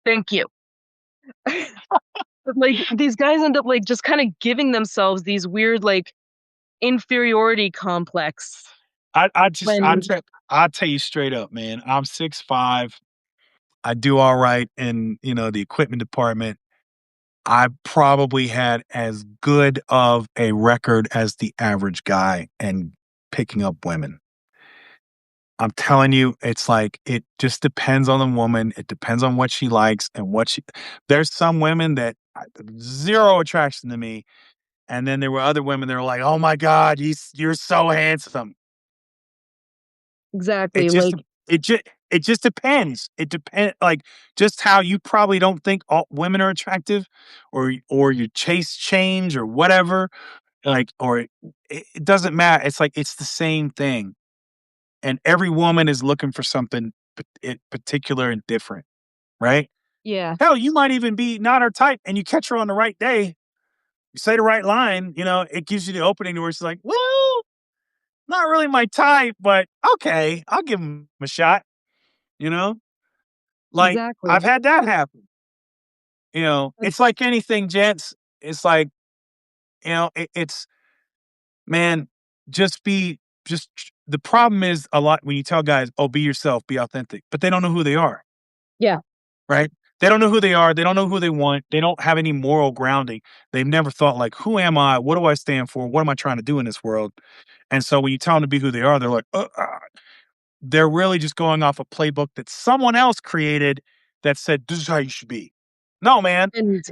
Thank you." But like these guys end up like just kind of giving themselves these weird like inferiority complex I just when I tell you straight up, man. I'm 6'5". I do all right in, the equipment department. I probably had as good of a record as the average guy and picking up women. I'm telling you, it's like it just depends on the woman. It depends on what she likes and what she there's some women that zero attraction to me. And then there were other women that were like, "Oh my God, you're so handsome." It exactly just like it just depends. It depends like just how you probably don't think all women are attractive, or your chase change or whatever. Like, or it doesn't matter. It's like it's the same thing, and every woman is looking for something particular and different, right? yeah, Hell, you might even be not her type, and you catch her on the right day. You say the right line, it gives you the opening to where she's like, "Well, not really my type, but okay, I'll give him a shot." You know, like exactly. I've had that happen. Like It's like anything, gents. It's like it's man, just be just. The problem is a lot when you tell guys, "Oh, be yourself, be authentic," but they don't know who they are. yeah, Right? They don't know who they are. They don't know who they want. They don't have any moral grounding. They've never thought like, "Who am I? What do I stand for? What am I trying to do in this world?" And so when you tell them to be who they are, they're like, they're really just going off a playbook that someone else created that said, "This is how you should be." No, man. And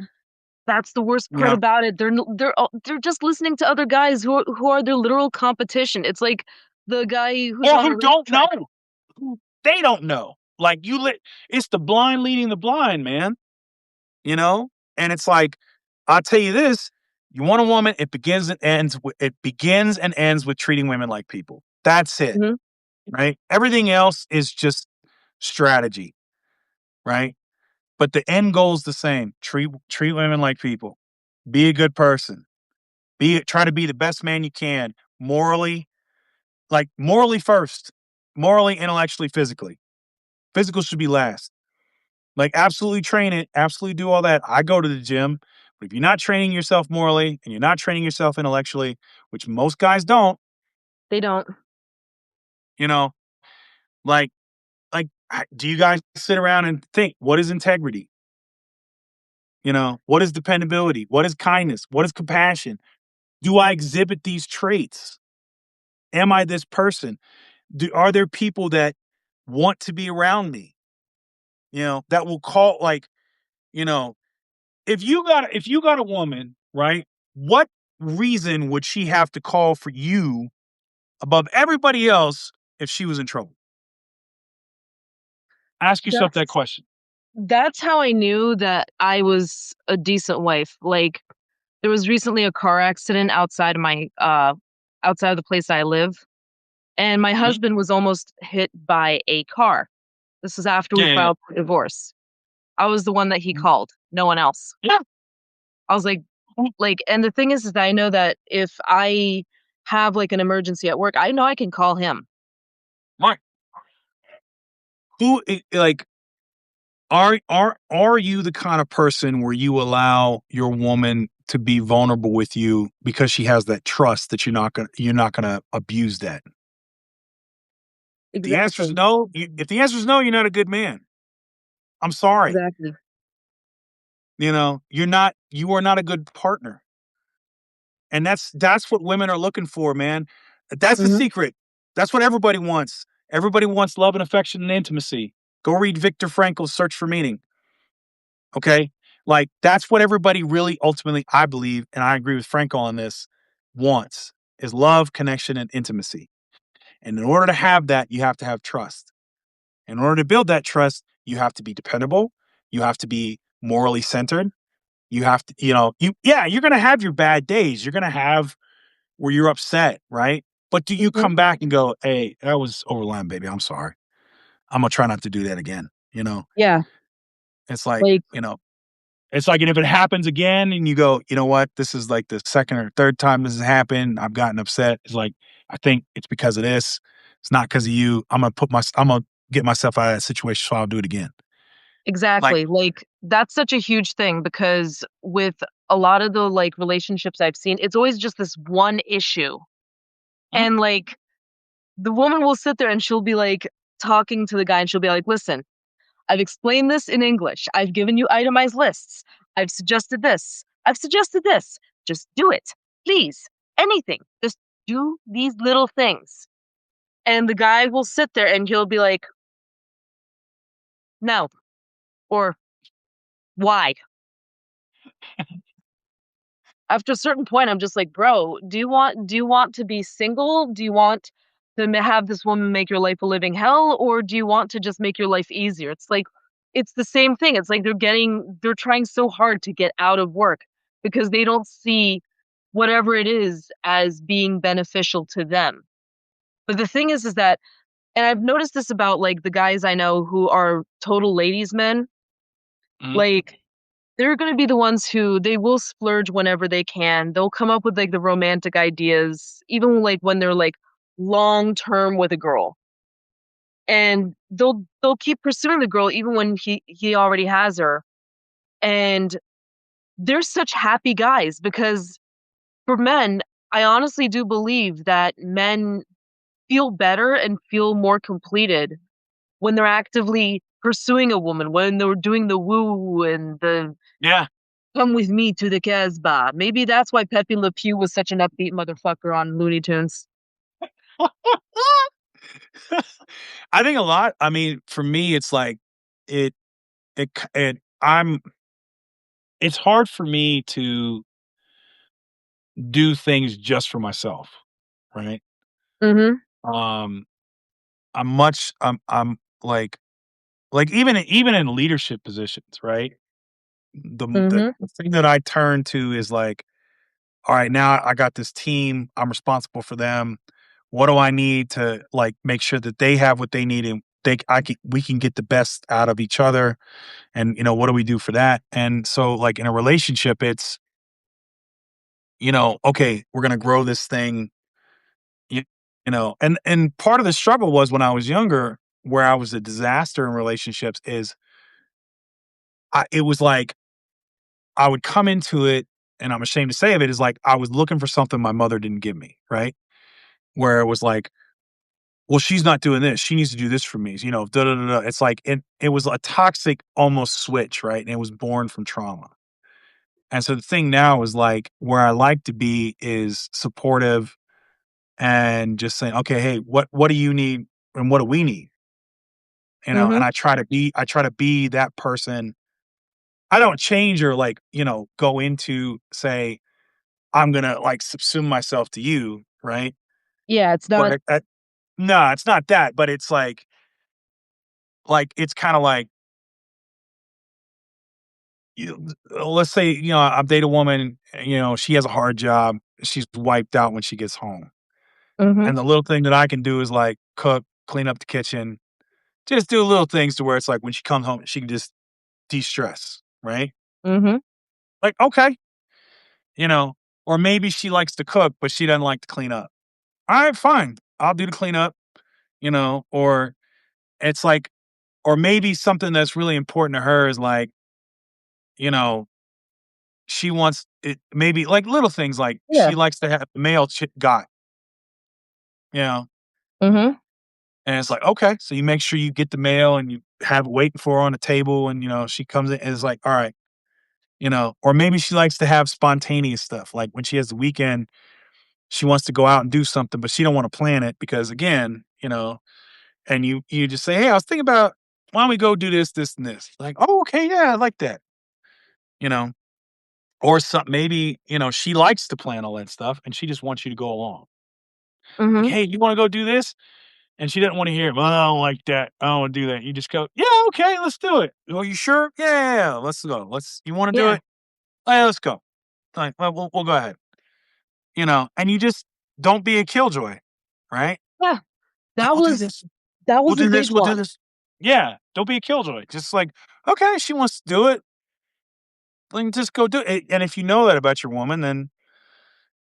that's the worst You part know, about it. They're just listening to other guys who are their literal competition. It's like the guy who's or on the who don't know. racetrack. Who they don't know. Like it's the blind leading the blind, man. You know? And it's like, I'll tell you this, you want a woman, it begins and ends with treating women like people. That's it, Mhm. right? Everything else is just strategy, right? But the end goal is the same. Treat women like people. Be a good person. Try to be the best man you can, morally, like morally first, morally, intellectually, physically. Physical should be last. Like, absolutely train it, absolutely do all that. I go to the gym, but if you're not training yourself morally and you're not training yourself intellectually, which most guys don't, They don't. you know, like do you guys sit around and think, what is integrity? You know, what is dependability? What is kindness? What is compassion? Do I exhibit these traits? Am I this person? Are there people that want to be around me? You know, that will call you know, if you got a woman, right? What reason would she have to call for you above everybody else if she was in trouble? Ask yourself that That's question. that's how I knew that I was a decent wife. Like there was recently a car accident outside of the place I live, and my Mhm. husband was almost hit by a car. This was after we Yeah, yeah, filed for divorce. I was the one that he yeah. called, no one else. Yeah. I was Mhm. and the thing is that I know that if I have like an emergency at work, I know I can call him. Right. Like are you the kind of person where you allow your woman to be vulnerable with you because she has that trust that you're not gonna abuse that? If the answer is Exactly. no, if the answer is no, you're not a good man. I'm sorry. Exactly. You know, you are not a good partner. And that's what women are looking for, man. That's the Mhm. secret. That's what everybody wants. Everybody wants love and affection and intimacy. Go read Viktor Frankl's Search for Meaning. Okay? Like that's what everybody really ultimately, I believe, and I agree with Frankl on this, wants is love, connection, and intimacy. And in order to have that, you have to have trust. In order to build that trust, you have to be dependable. You have to be morally centered. You have to, you're gonna have your bad days. You're gonna have where you're upset, right? But do you Mhm. come back and go, "Hey, that was overland, baby. I'm sorry. I'm gonna try not to do that again." You know, Yeah. it's like, Like it's like, and if it happens again, and you go, you know what, this is like the second or third time this has happened. I've gotten upset. It's like, I think it's because of this. It's not because of you. I'm gonna get myself out of that situation, so I'll do it again. Like, exactly. Like that's such a huge thing because with a lot of the like relationships I've seen, it's always just this one issue. mhm, And like the woman will sit there and she'll be like talking to the guy and she'll be like, "Listen, I've explained this in English. I've given you itemized lists. I've suggested this. I've suggested this. Just do it. Please. Anything. Just do these little things." And the guy will sit there and he'll be like, "No," or "Why?" After a certain point, I'm just like, "Bro, do you want to be single? Do you want to have this woman make your life a living hell, or do you want to just make your life easier?" It's like it's the same thing. It's like they're trying so hard to get out of work because they don't see whatever it is as being beneficial to them. But the thing is that, and I've noticed this about like the guys I know who are total ladies men, mhm, like they're gonna be the ones who they will splurge whenever they can. They'll come up with, like, the romantic ideas, even, like, when they're, like, long term with a girl, and they'll keep pursuing the girl even when he already has her, and they're such happy guys because for men, I honestly do believe that men feel better and feel more completed when they're actively pursuing a woman, when they're doing the woo and the yeah. "Come with me to the Casbah." Maybe that's why Pepe Le Pew was such an upbeat motherfucker on Looney Tunes. I think a lot. I mean, for me, it's like it it I'm it's hard for me to do things just for myself, right? Mhm. Um, I'm like even in leadership positions, right? Mhm. The thing that I turn to is like, all right, now I got this team. I'm responsible for them. What do I need to like make sure that they have what they need and we can get the best out of each other, and what do we do for that? And so like in a relationship, it's okay, we're gonna grow this thing. You, and part of the struggle was when I was younger, where I was a disaster in relationships, is it was like I would come into it, and I'm ashamed to say of it, is like I was looking for something my mother didn't give me, right? Where it was like, well, she's not doing this. She needs to do this for me. Da da da. Da. It's like it was a toxic almost switch, right? And it was born from trauma. And so the thing now is like where I like to be is supportive and just saying, okay, hey, what do you need and what do we need? And Mhm. I try to be that person. I don't change or like, go into say, I'm gonna like subsume myself to you, right? Yeah, it's not. But no, it's not that, but it's like it's kind of like let's say I date a woman, she has a hard job, she's wiped out when she gets home, Mhm. and the little thing that I can do is like cook, clean up the kitchen, just do little things to where it's like when she comes home, she can just de-stress, right? Mhm. Like, okay, you know, or maybe she likes to cook, but she doesn't like to clean up. All right, fine. I'll do the cleanup, or it's like, or maybe something that's really important to her is like, you know, she wants it, maybe like little things like Yeah. she likes to have the mail got, you know, Mhm. and it's like, okay, so you make sure you get the mail and you have it waiting for her on the table. And, she comes in and it's like, all right, or maybe she likes to have spontaneous stuff. Like when she has the weekend, she wants to go out and do something, but she don't want to plan it because again, and you just say, hey, I was thinking about why don't we go do this, this, and this? Like, oh, okay, yeah, I like that, you know, or some maybe she likes to plan all that stuff and she just wants you to go along. Like, Mhm. hey, you want to go do this? And she didn't want to hear, well, I don't like that. I don't want to do that. You just go, yeah, okay, let's do it. Are you sure? Yeah, yeah, yeah, let's go. You want to do Yeah. it? Yeah, let's go. Like, well, we'll go ahead. And you just don't be a killjoy, right? Yeah. Like, That we'll do was this. that We'll was a do big this. We'll do one. this. Yeah, don't be a killjoy. Just like, okay, she wants to do it. Then just go do it. And if you know that about your woman, then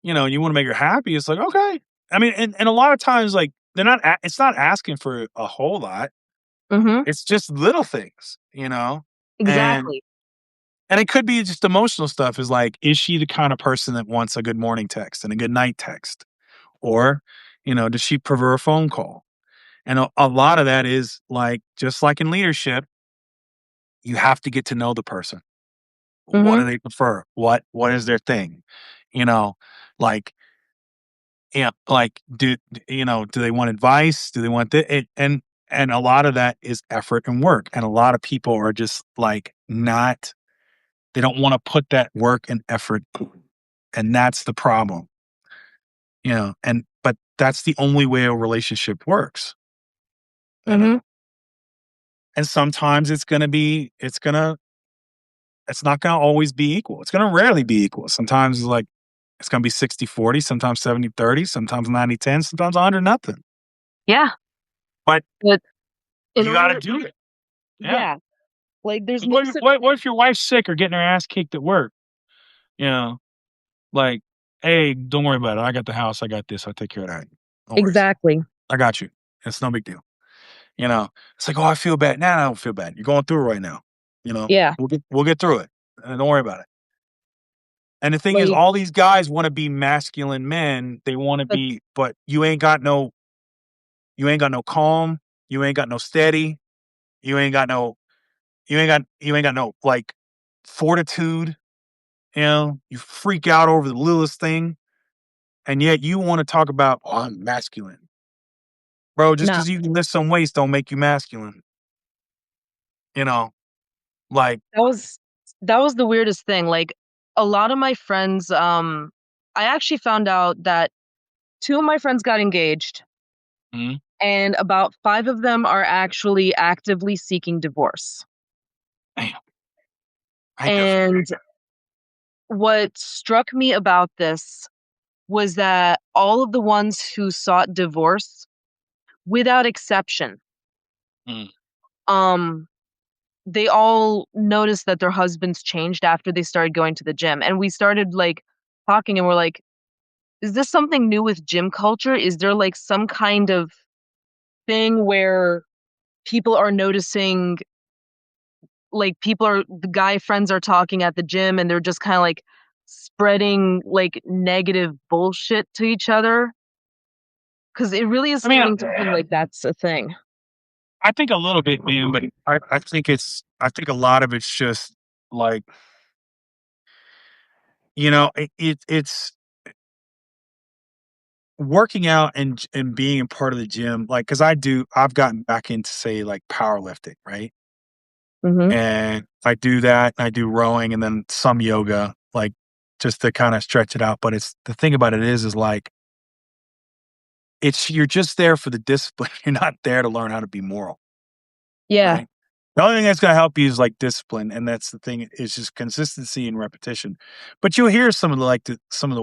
you want to make her happy. It's like, okay. I mean, and a lot of times, like they're not. It's not asking for a whole lot. Mhm. It's just little things, and Exactly. and it could be just emotional stuff. Is like, is she the kind of person that wants a good morning text and a good night text, or does she prefer a phone call? And a lot of that is like just like in leadership, you have to get to know the person. What do Mhm. they prefer? What is their thing? You know, like yeah, like do they want advice? Do they want and a lot of that is effort and work. And a lot of people are just like not they don't want to put that work and effort, and that's the problem. And but that's the only way a relationship works. You Mhm. know. And sometimes it's not gonna always be equal. It's gonna rarely be equal. Sometimes it's gonna be 60-40, sometimes 70-30, sometimes 90-10, sometimes 100 nothing. Yeah. But But in you gotta order do it. Yeah. yeah, like there's 'Cause no what if your wife's sick or getting her ass kicked at work? You know, like, hey, don't worry about it. I got the house, I got this, I'll take care of that. No worries. exactly. I got you. It's no big deal. You know, it's like, oh, I feel bad. Nah, I don't feel bad. You're going through it right now. Yeah. We'll get through it. Don't worry about it. And the thing is, Like all these guys want to be masculine men. They want to but be, but you ain't got no calm. You ain't got no steady. You ain't got no, you ain't got no like fortitude. You freak out over the littlest thing, and yet you want to talk about, oh, I'm masculine. Bro, just No, because you can lift some weights don't make you masculine, you know? Like, that was that was the weirdest thing. Like a lot of my friends, I actually found out that two of my friends got engaged, mhm, and about five of them are actually actively seeking divorce. damn, I hate that for And what struck me about this was that all of the ones who sought divorce, without exception, mm. um, they all noticed that their husbands changed after they started going to the gym. And we started like talking and we're like, is this something new with gym culture? Is there like some kind of thing where people are noticing, like people are the guy friends are talking at the gym and they're just kind of like spreading like negative bullshit to each other? Because it really is I mean, starting to feel like that's a thing. I think a little bit, man, but I think a lot of it's just, like, it's working out and being a part of the gym, like, because I've gotten back into, say, like, powerlifting, right? Mhm. And I do that, and I do rowing and then some yoga, like, just to kinda stretch it out, but it's the thing about it is, like, you're just there for the discipline, you're not there to learn how to be moral, Yeah. right? The only thing that's gonna help you is, like, discipline, and that's the thing, is just consistency and repetition. But you'll hear some of the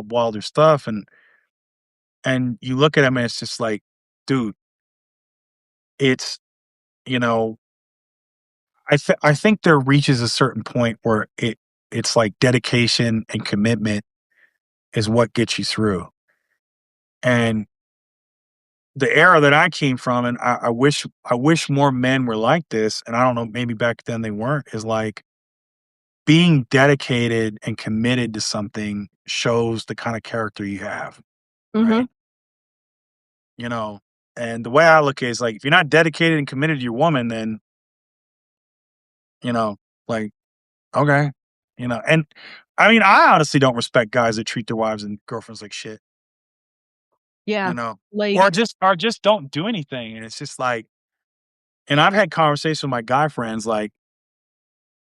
wilder stuff, and you look at 'em and it's just like, dude, it's you know, I think there reaches a certain point where it's like dedication and commitment is what gets you through. And the era that I came from, and I wish more men were like this, and I don't know, maybe back then they weren't, is like being dedicated and committed to something shows the kind of character you have, Mhm. right? You know, and the way I look at it is like if you're not dedicated and committed to your woman, then you know, like okay, and I mean, I honestly don't respect guys that treat their wives and girlfriends like shit, Yeah. you know, Like or just don't do anything, and it's just like, and I've had conversations with my guy friends, like,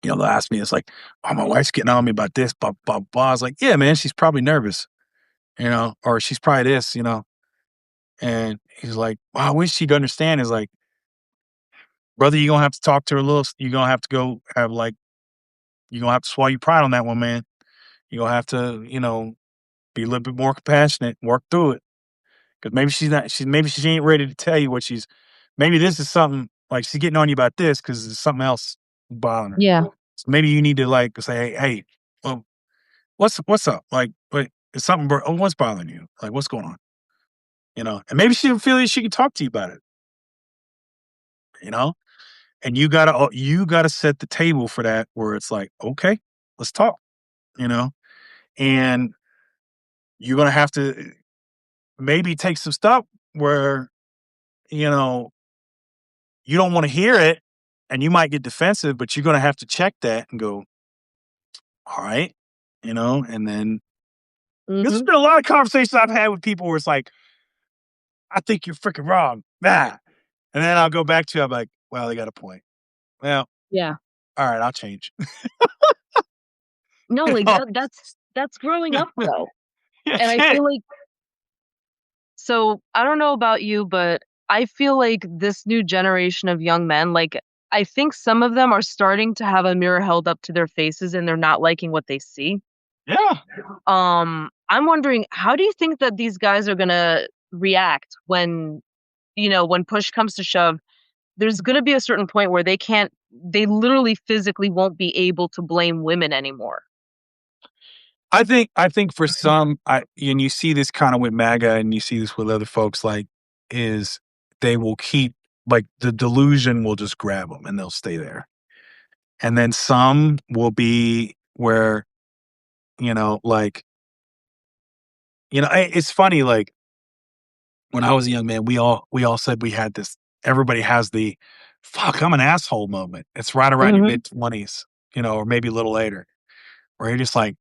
they'll ask me, it's like, "Oh, my wife's getting on me about this, blah blah blah." I was like, "Yeah, man, she's probably nervous, or she's probably this, And he's like, "Well, I wish she'd understand." Is like, brother, you're gonna have to talk to her a little. You're gonna have to go have like, you're gonna have to swallow your pride on that one, man. You're gonna have to, be a little bit more compassionate, work through it. Because maybe she's not, maybe she ain't ready to tell you what maybe this is something like she's getting on you about this because there's something else bothering her. yeah. So maybe you need to like say, hey, well, what's up? Like, is something, what's bothering you? Like, what's going on? And maybe she didn't feel like she could talk to you about it, you know? And you gotta set the table for that where it's like, okay, let's talk, you know? And you're gonna have to maybe take some stuff where, you know, you don't want to hear it and you might get defensive, but you're gonna have to check that and go, all right, and then this has Mhm. been a lot of conversations I've had with people where it's like, I think you're freaking wrong. Nah. And then I'll go back to I'm like, well, they got a point. Well, Yeah. all right, I'll change. No, You like know? that's growing up though. And That's I it. feel like so I don't know about you, but I feel like this new generation of young men, like I think some of them are starting to have a mirror held up to their faces and they're not liking what they see. Yeah. I'm wondering how do you think that these guys are going to react when, when push comes to shove? There's going to be a certain point where they literally physically won't be able to blame women anymore. I think for some, and you see this kind of with MAGA, and you see this with other folks, like, is they will keep like the delusion will just grab them and they'll stay there. And then some will be where, like, it's funny, like when I was a young man, we all said we had this, everybody has the fuck, I'm an asshole moment. It's right around your Mhm. mid-20s, or maybe a little later, where you're just like,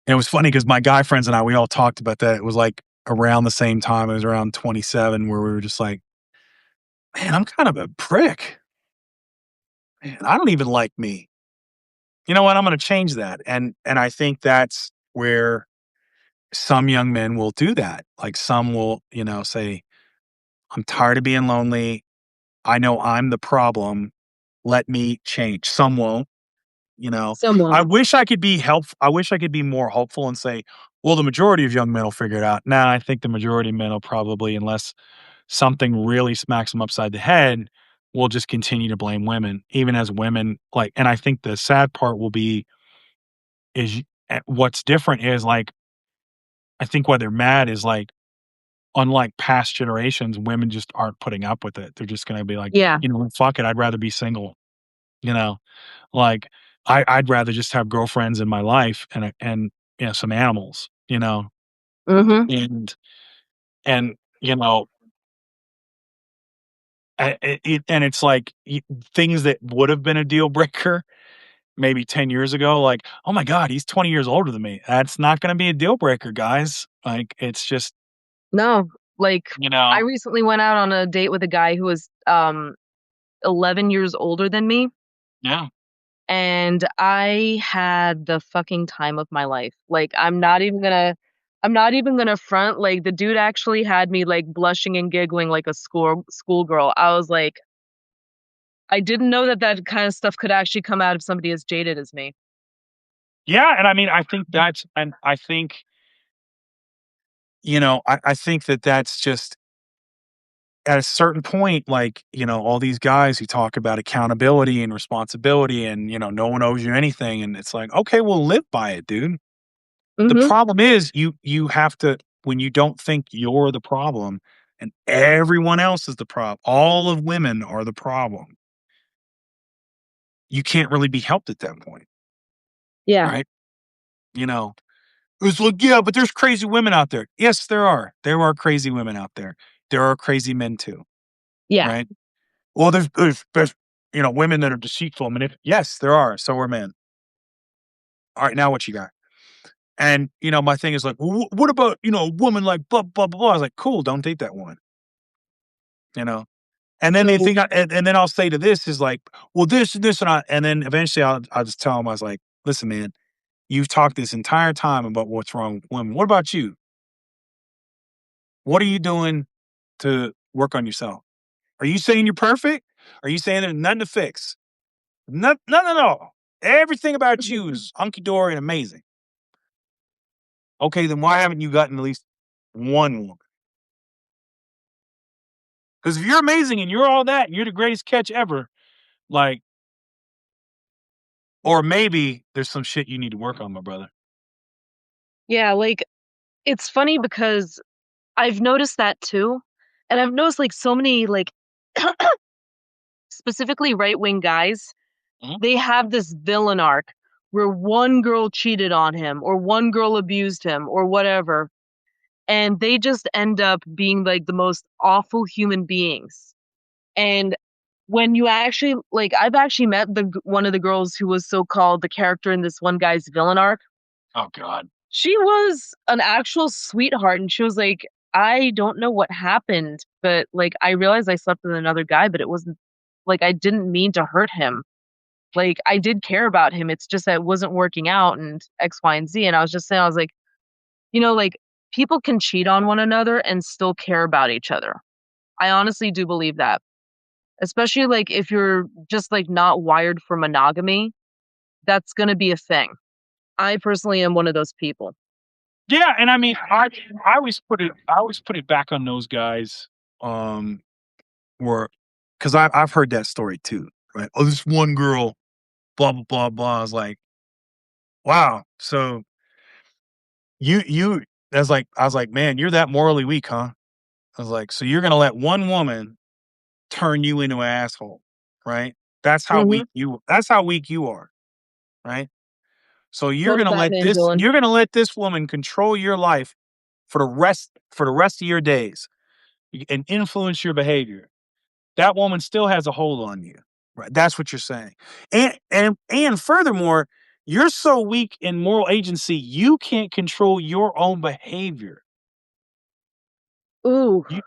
and it was funny because my guy friends and I, we all talked about that. It was like around the same time. It was around 27 where we were just like, "Man, I'm kind of a prick. Man, I don't even like me. You know what? I'm gonna change that." And I think that's where some young men will do that. Like, some will, say, "I'm tired of being lonely. I know I'm the problem. Let me change." Some won't, you know? I Someone. wish I could be I wish I could be more hopeful and say, "Well, the majority of young men will figure it out." Nah, I think the majority of men will probably, unless something really smacks them upside the head, will just continue to blame women, even as women, like, and I think the sad part will be is what's different is, like, I think why they're mad is, like, unlike past generations, women just aren't putting up with it. They're just gonna be like, Yeah. Fuck it, I'd rather be single," you know? Like, I'd rather just have girlfriends in my life and, some animals, Mhm. and and, you know, and it's like, things that would have been a deal breaker maybe 10 years ago, like, "Oh my god, he's 20 years older than me." That's not gonna be a deal breaker, guys. Like, it's just, No, like, you I know? recently went out on a date with a guy who was, 11 years older than me, Yeah. and I had the fucking time of my life. Like, I'm not even gonna front, like, the dude actually had me, like, blushing and giggling like a schoolgirl. I was like, I didn't know that that kinda stuff could actually come out of somebody as jaded as me. Yeah, and I mean, I think that's and I think, I think that that's just at a certain point, like, all these guys who talk about accountability and responsibility and, no one owes you anything, and it's like, "Okay, well, live by it, dude." The Mhm. problem is you have to, when you don't think you're the problem and everyone else is the problem, all of women are the problem, you can't really be helped at that point, Yeah. right? You know? It's like, "Yeah, but there's crazy women out there." Yes, there are. There are crazy women out there. There are crazy men too, Yeah. right? Well, there's women that are deceitful, yes, there are. So are men. All right, now what you got? And, my thing is like, "Well, what about, a woman like blah, blah, blah, blah?" I was like, "Cool, don't date that one," you know? And then they So think and then I'll say to this is like, "Well, this and this," and then eventually I'll just tell them, I was like, "Listen, man, you've talked this entire time about what's wrong with women. What about you? What are you doing to work on yourself? Are you saying you're perfect? Are you saying there's nothing to fix? Nothing at all. Everything about you is hunky dory and amazing. Okay, then why haven't you gotten at least one woman? Because if you're amazing and you're all that and you're the greatest catch ever, like, or maybe there's some shit you need to work on, my brother." yeah, like, it's funny because I've noticed that too, and I've noticed, like, so many, like, specifically right-wing guys, Mhm. they have this villain arc where one girl cheated on him or one girl abused him or whatever, and they just end up being, like, the most awful human beings. And when you actually like, I've actually met one of the girls who was so-called the character in this one guy's villain arc. Oh God. She was an actual sweetheart, and she was like, "I don't know what happened, but, like, I realized I slept with another guy, but it wasn't like, I didn't mean to hurt him. Like, I did care about him, it's just that it wasn't working out and X, Y, and Z." And I was just saying, I was like, like, people can cheat on one another and still care about each other. I honestly do believe that, especially, like, if you're just, like, not wired for monogamy, that's gonna be a thing. I personally am one of those people. Yeah, and I mean, I always put it back on those guys, um, where because I've heard that story too, right? Oh, this one girl, blah blah blah blah. I was like, wow. So you, I was like, man, you're that morally weak, huh? I was like, so you're gonna let one woman turn you into an asshole, right? Mhm. That's how weak you are, right? So you're Quote gonna let Batman this villain. you're gonna let this woman control your life for the rest of your days and influence your behavior. That woman still has a hold on you. Right? That's what you're saying. And furthermore, you're so weak in moral agency, you can't control your own behavior. Ooh. You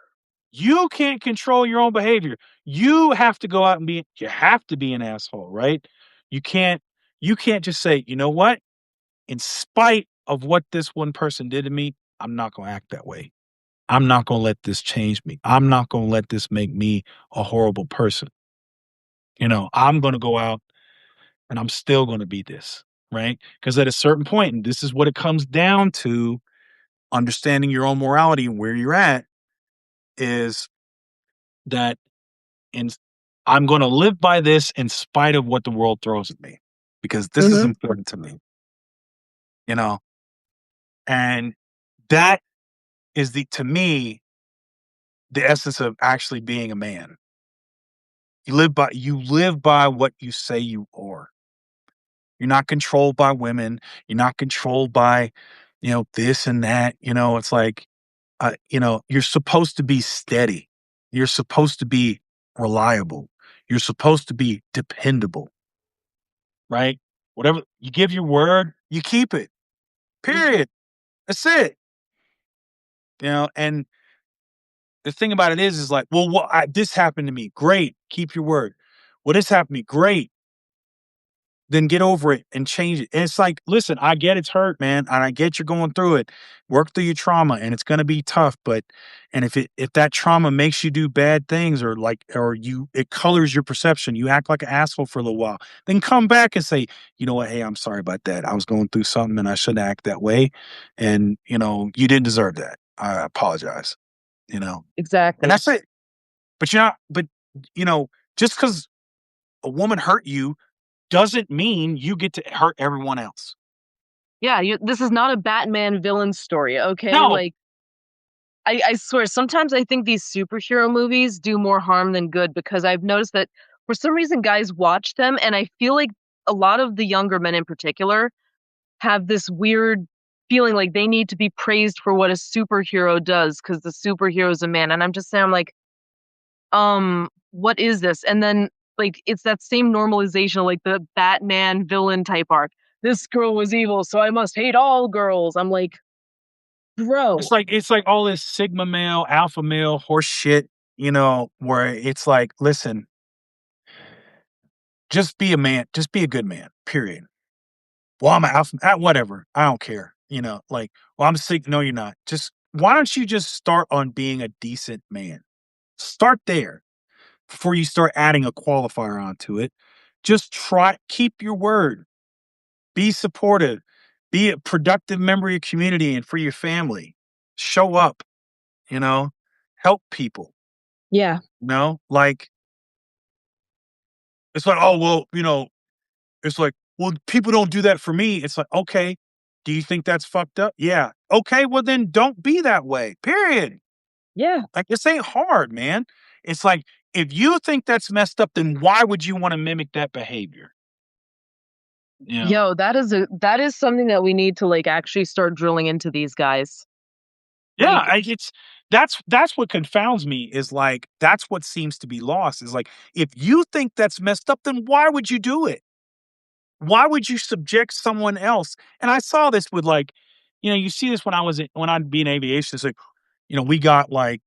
you can't control your own behavior. You have to go out and you have to be an asshole, right? You can't you can't just say, "You know what? In spite of what this one person did to me, I'm not gonna act that way. I'm not gonna let this change me. I'm not gonna let this make me a horrible person. I'm gonna go out and I'm still gonna be this, right? Because at a certain point, and this is what it comes down to, understanding your own morality and where you're at, is that in I'm gonna live by this in spite of what the world throws at me, because this is Hmm. important to me, you know? And that is the to me, the essence of actually being a man. You live by what you say you are. You're not controlled by women. You're not controlled by, this and that. It's like, you're supposed to be steady. You're supposed to be reliable. You're supposed to be dependable, right? Whatever you give your word, you keep it. Period. That's it. And the thing about it is like, well, this happened to me. Great. Keep your word. Well, this happened to me. Great. Then get over it and change it. And it's like, listen, I get it's hurt, man, and I get you're going through it. Work through your trauma, and it's going to be tough. But and if that trauma makes you do bad things, or it colors your perception, you act like an asshole for a little while, then come back and say, you know what, hey, I'm sorry about that. I was going through something, and I shouldn't act that way, and you didn't deserve that. I apologize. And Exactly. that's it. But you're not. But you know, just because a woman hurt you doesn't mean you get to hurt everyone else. Yeah, this is not a Batman villain story, okay? No. Like, I swear, sometimes I think these superhero movies do more harm than good because I've noticed that for some reason guys watch them, and I feel like a lot of the younger men in particular have this weird feeling like they need to be praised for what a superhero does because the superhero is a man. And I'm just saying, I'm like, what is this? And then like it's that same normalization of like the Batman villain type arc. This girl was evil, so I must hate all girls. I'm like, bro, It's like all this sigma male, alpha male horse shit, where it's like, listen, just be a man, just be a good man, period. Well, I'm an alpha, whatever. I don't care. Like, well, I'm sick. No, you're not. Just why don't you just start on being a decent man? Start there before you start adding a qualifier onto it. Just keep your word. Be supportive. Be a productive member of your community and for your family. Show up, you know, help people, yeah, like it's like, oh, well, it's like, well, people don't do that for me. It's like, okay, do you think that's fucked up? Yeah. Okay, well, then don't be that way, period. yeah. Like, this ain't hard, man. It's like, if you think that's messed up, then why would you want to mimic that behavior? You know? Yo, that is something that we need to like actually start drilling into these guys. Yeah, Like, that's what confounds me, is like, that's what seems to be lost, is like, if you think that's messed up, then why would you do it? Why would you subject someone else? And I saw this with like, you see this when I'd be in aviation. It's like, we got like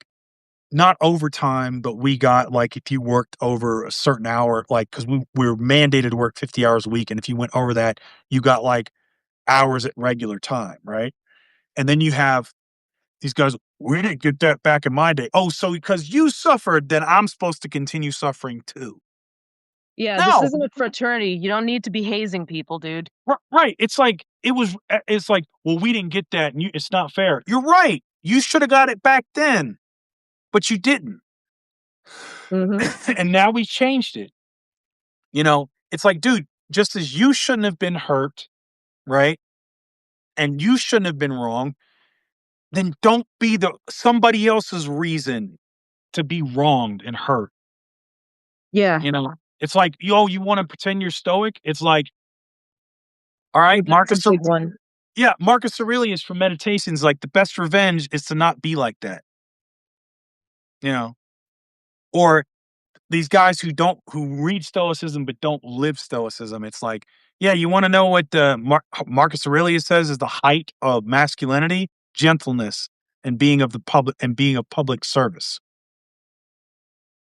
not overtime, but we got like, if you worked over a certain hour, like, because we were mandated to work 50 hours a week. And if you went over that, you got like hours at regular time, right? And then you have these guys, we didn't get that back in my day. Oh, so because you suffered, then I'm supposed to continue suffering too. yeah, this No. isn't a fraternity. You don't need to be hazing people, dude. Right. It's like it's like, well, we didn't get that, and it's not fair. You're right. You should have got it back then, but you didn't. Mhm. And now we changed it. It's like, dude, just as you shouldn't have been hurt, right? And you shouldn't have been wrong, then don't be the somebody else's reason to be wronged and hurt. Yeah. It's like, you want to pretend you're stoic? It's like, all Oh, right, that's a big one. Yeah, Marcus Aurelius from Meditations, like, the best revenge is to not be like that, you know? Or these guys who read stoicism but don't live stoicism. It's like, yeah, you want to know what Marcus Aurelius says is the height of masculinity? Gentleness. and being of the public and being of public service.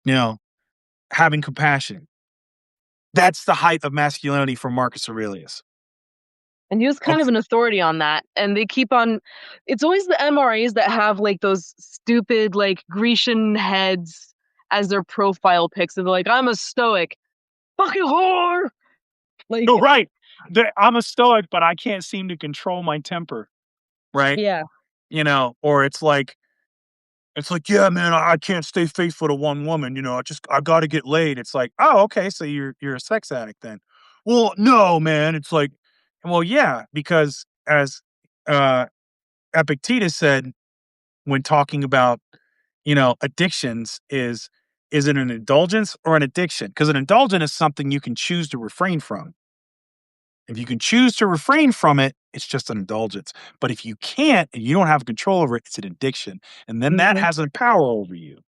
You know, having compassion. That's the height of masculinity for Marcus Aurelius. And he was kind of That's an authority on that. And they keep on, it's always the MRAs that have like those stupid, like Grecian heads as their profile pics. And they're like, I'm a stoic. Fucking whore. no Like, right. I'm a stoic, but I can't seem to control my temper. Right. yeah. Or it's like, yeah, man, I can't stay faithful to one woman. I got to get laid. It's like, oh, okay, so you're a sex addict then. Well, no, man. It's like, well, yeah, because as uh, Epictetus said when talking about addictions is it an indulgence or an addiction? Because an indulgence is something you can choose to refrain from. If you can choose to refrain from it, it's just an indulgence. But if you can't and you don't have control over it, it's an addiction. And then that Hmm. has a power over you,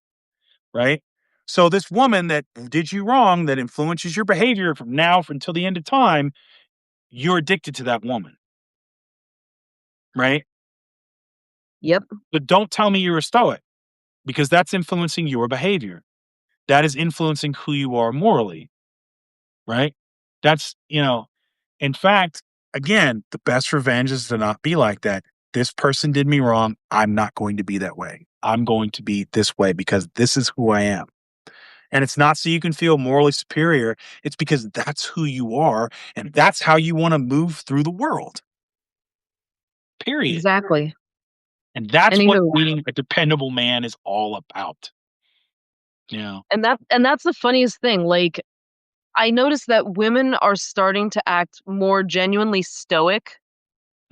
right? So this woman that did you wrong, that influences your behavior from now until the end of time, you're addicted to that woman, right? Yep. But don't tell me you're a stoic because that's influencing your behavior. That is influencing who you are morally, right? That's, in fact, again, the best revenge is to not be like that. This person did me wrong. I'm not going to be that way. I'm going to be this way because this is who I am. And it's not so you can feel morally superior. It's because that's who you are. And that's how you want to move through the world, period. Exactly. And that's what Anywho. being a dependable man is all about. You know, And that's the funniest thing. Like, I noticed that women are starting to act more genuinely stoic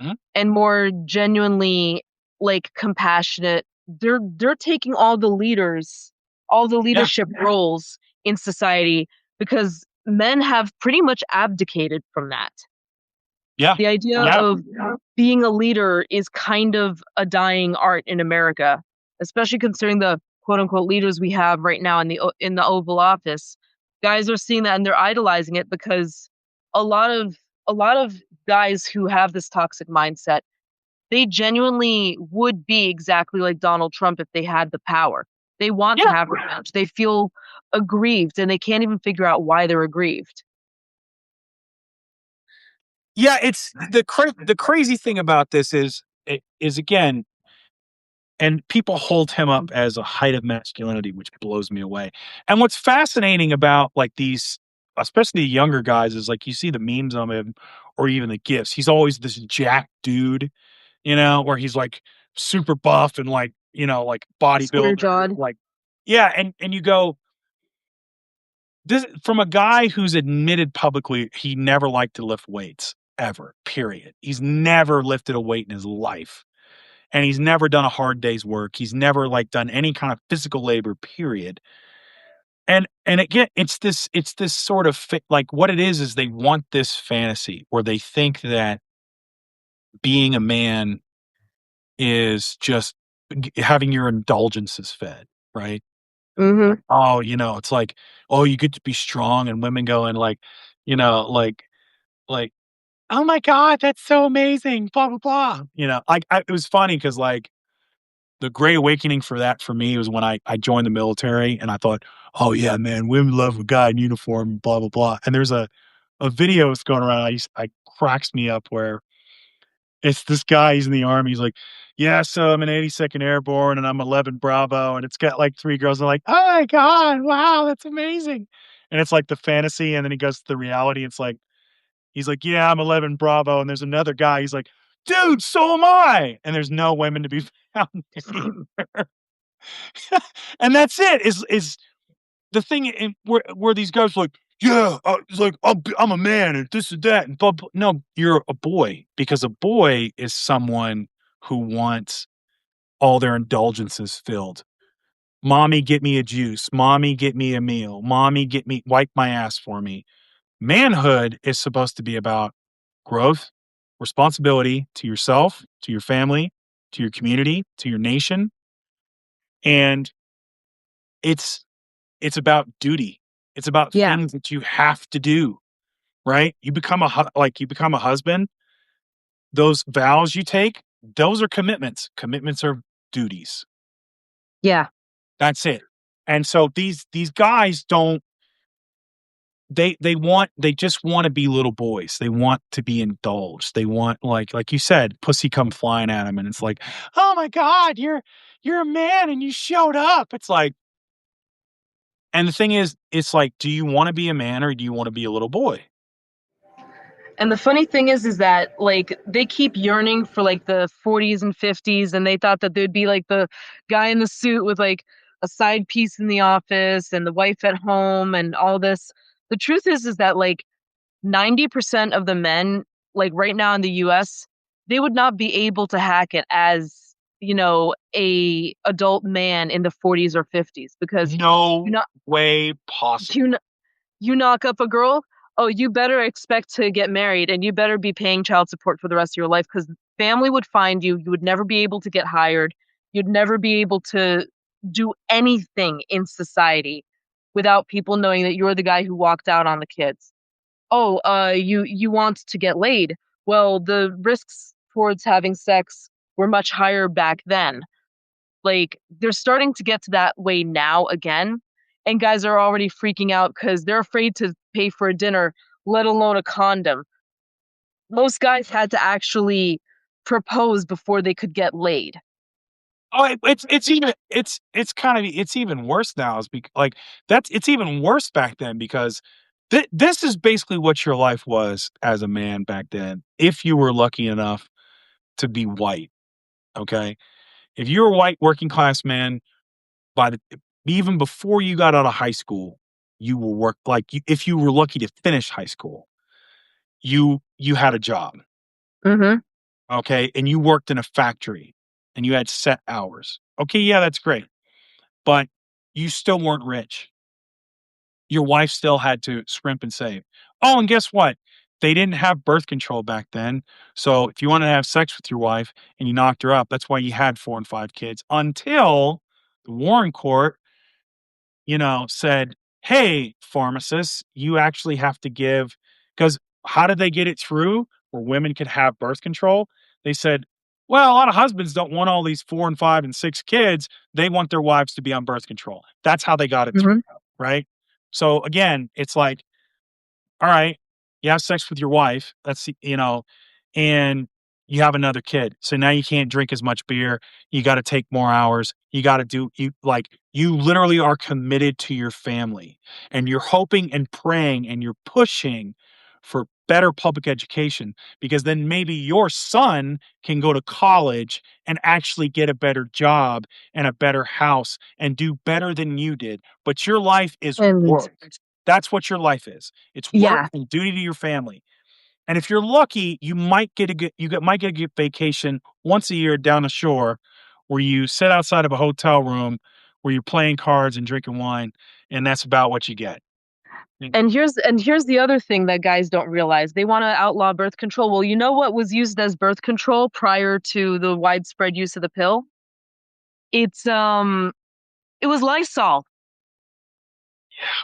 Mhm. and more genuinely like compassionate. They're taking all the Yeah. leadership roles in society because men have pretty much abdicated from that. Yeah. The idea Yeah. of being a leader is kind of a dying art in America, especially considering the quote unquote leaders we have right now in the Oval Office. Guys are seeing that and they're idolizing it because a lot of a lot of guys who have this toxic mindset, they genuinely would be exactly like Donald Trump if they had the power. They want to Yeah. have revenge. They feel aggrieved and they can't even figure out why they're aggrieved. Yeah. It's the crazy thing about this is again, and people hold him up as a height of masculinity, which blows me away. And what's fascinating about like these, especially the younger guys, is like you see the memes on him or even the gifs. He's always this jack dude, where he's like super buff and like, like Square bodybuilder, jawed. like yeah, and you go, this from a guy who's admitted publicly he never liked to lift weights ever, period. He's never lifted a weight in his life and he's never done a hard day's work. He's never like done any kind of physical labor, period. And again, it's this sort of like what it is they want this fantasy where they think that being a man is just having your indulgences fed, right? Mhm. Oh, it's like, oh, you get to be strong, and women go and like, like, oh my god, that's so amazing, blah blah blah. It was funny because like the great awakening for that for me was when I joined the military and I thought, "Oh, yeah, man, women love a guy in uniform, blah, blah, blah." And there's a video that's going around, I cracks me up where it's this guy, he's in the army, he's like, "Yeah, so I'm an 82nd Airborne and I'm 11 Bravo," and it's got, like, 3 girls, they're like, "Oh my god, wow, that's amazing." And it's like the fantasy, and then he goes to the reality, it's like he's like, "Yeah, I'm 11 Bravo," and there's another guy, he's like, "Dude, so am I!" And there's no women to be found either. And that's it. Is the thing in where these guys are like, yeah, it's like I'm a man and this and that and blah, blah. No, you're a boy because a boy is someone who wants all their indulgences filled. Mommy, get me a juice. Mommy, get me a meal. Mommy, get me wipe my ass for me. Manhood is supposed to be about growth, responsibility to yourself, to your family, to your community, to your nation, and it's It's about duty. It's about Yeah. things that you have to do, right? You become a husband, those vows you take, those are commitments. Commitments are duties. Yeah. That's it. And so these guys don't they just wanna be little boys. They want to be indulged. They want, like you said, pussy come flying at them, and it's like, "Oh my god, you're a man and you showed up." It's like, and the thing is, it's like, do you wanna be a man or do you wanna be a little boy? And the funny thing is that like they keep yearning for like the 40s and 50s, and they thought that there'd be like the guy in the suit with like a side piece in the office and the wife at home and all this. The truth is that like 90% of the men like right now in the US, they would not be able to hack it as, a adult man in the 40s or 50s because you No know way possible. you you knock up a girl, oh, you better expect to get married and you better be paying child support for the rest of your life because family would find you. You would never be able to get hired. You'd never be able to do anything in society without people knowing that you're the guy who walked out on the kids. Oh, you want to get laid. Well, the risks towards having sex were much higher back then. Like they're starting to get to that way now again. And guys are already freaking out because they're afraid to pay for a dinner, let alone a condom. Most guys had to actually propose before they could get laid. Oh, it's even it's kind of it's even worse now is like that's it's even worse back then because this is basically what your life was as a man back then if you were lucky enough to be white, okay? If you're a white working class man by the even before you got out of high school, you will work like if you were lucky to finish high school, you had a job, Mm-hmm. okay? And you worked in a factory and you had set hours. Okay, yeah, that's great. But you still weren't rich. Your wife still had to scrimp and save. Oh, and guess what? They didn't have birth control back then. So if you wanted to have sex with your wife and you knocked her up, that's why you had 4 and 5 kids until the Warren Court, said, "Hey, pharmacists, you actually have to give." Because how did they get it through where women could have birth control? They said, "Well, a lot of husbands don't want all these 4 and 5 and 6 kids. They want their wives to be on birth control." That's how they got it through, Mm-hmm. right? So again, it's like, all right, you have sex with your wife. And you have another kid. So now you can't drink as much beer. You got to take more hours. You got to you literally are committed to your family and you're hoping and praying and you're pushing for better public education because then maybe your son can go to college and actually get a better job and a better house and do better than you did. But your life is And work. That's what your life is. It's work yeah, and duty to your family. And if you're lucky, might get a good vacation once a year down the shore where you sit outside of a hotel room where you're playing cards and drinking wine, and that's about what you get. Mm. and here's the other thing that guys don't realize. They want to outlaw birth control. Well, you know what was used as birth control prior to the widespread use of the pill? It was Lysol,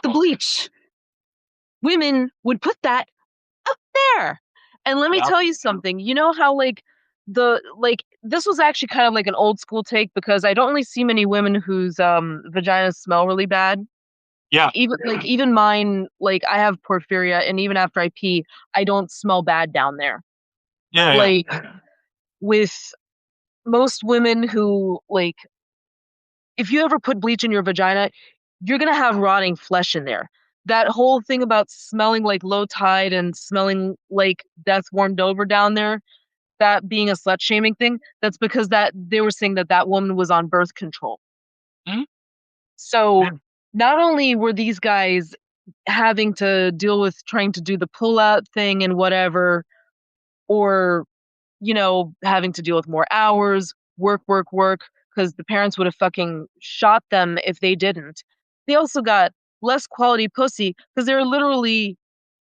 the bleach. Women would put that up there. And let me Yep. tell you something. You know how this was actually kind of like an old school take because I don't really see many women whose vaginas smell really bad. Yeah. Even mine, like I have porphyria and even after I pee, I don't smell bad down there. Yeah, yeah. Like with most women who like if you ever put bleach in your vagina, you're gonna have rotting flesh in there. That whole thing about smelling like low tide and smelling like that's warmed over down there, that being a slut shaming thing, that's because that they were saying that that woman was on birth control. Mhm. So Yeah. not only were these guys having to deal with trying to do the pull out thing and whatever, or having to deal with more hours, work, because the parents would have fucking shot them if they didn't. They also got less quality pussy because they were literally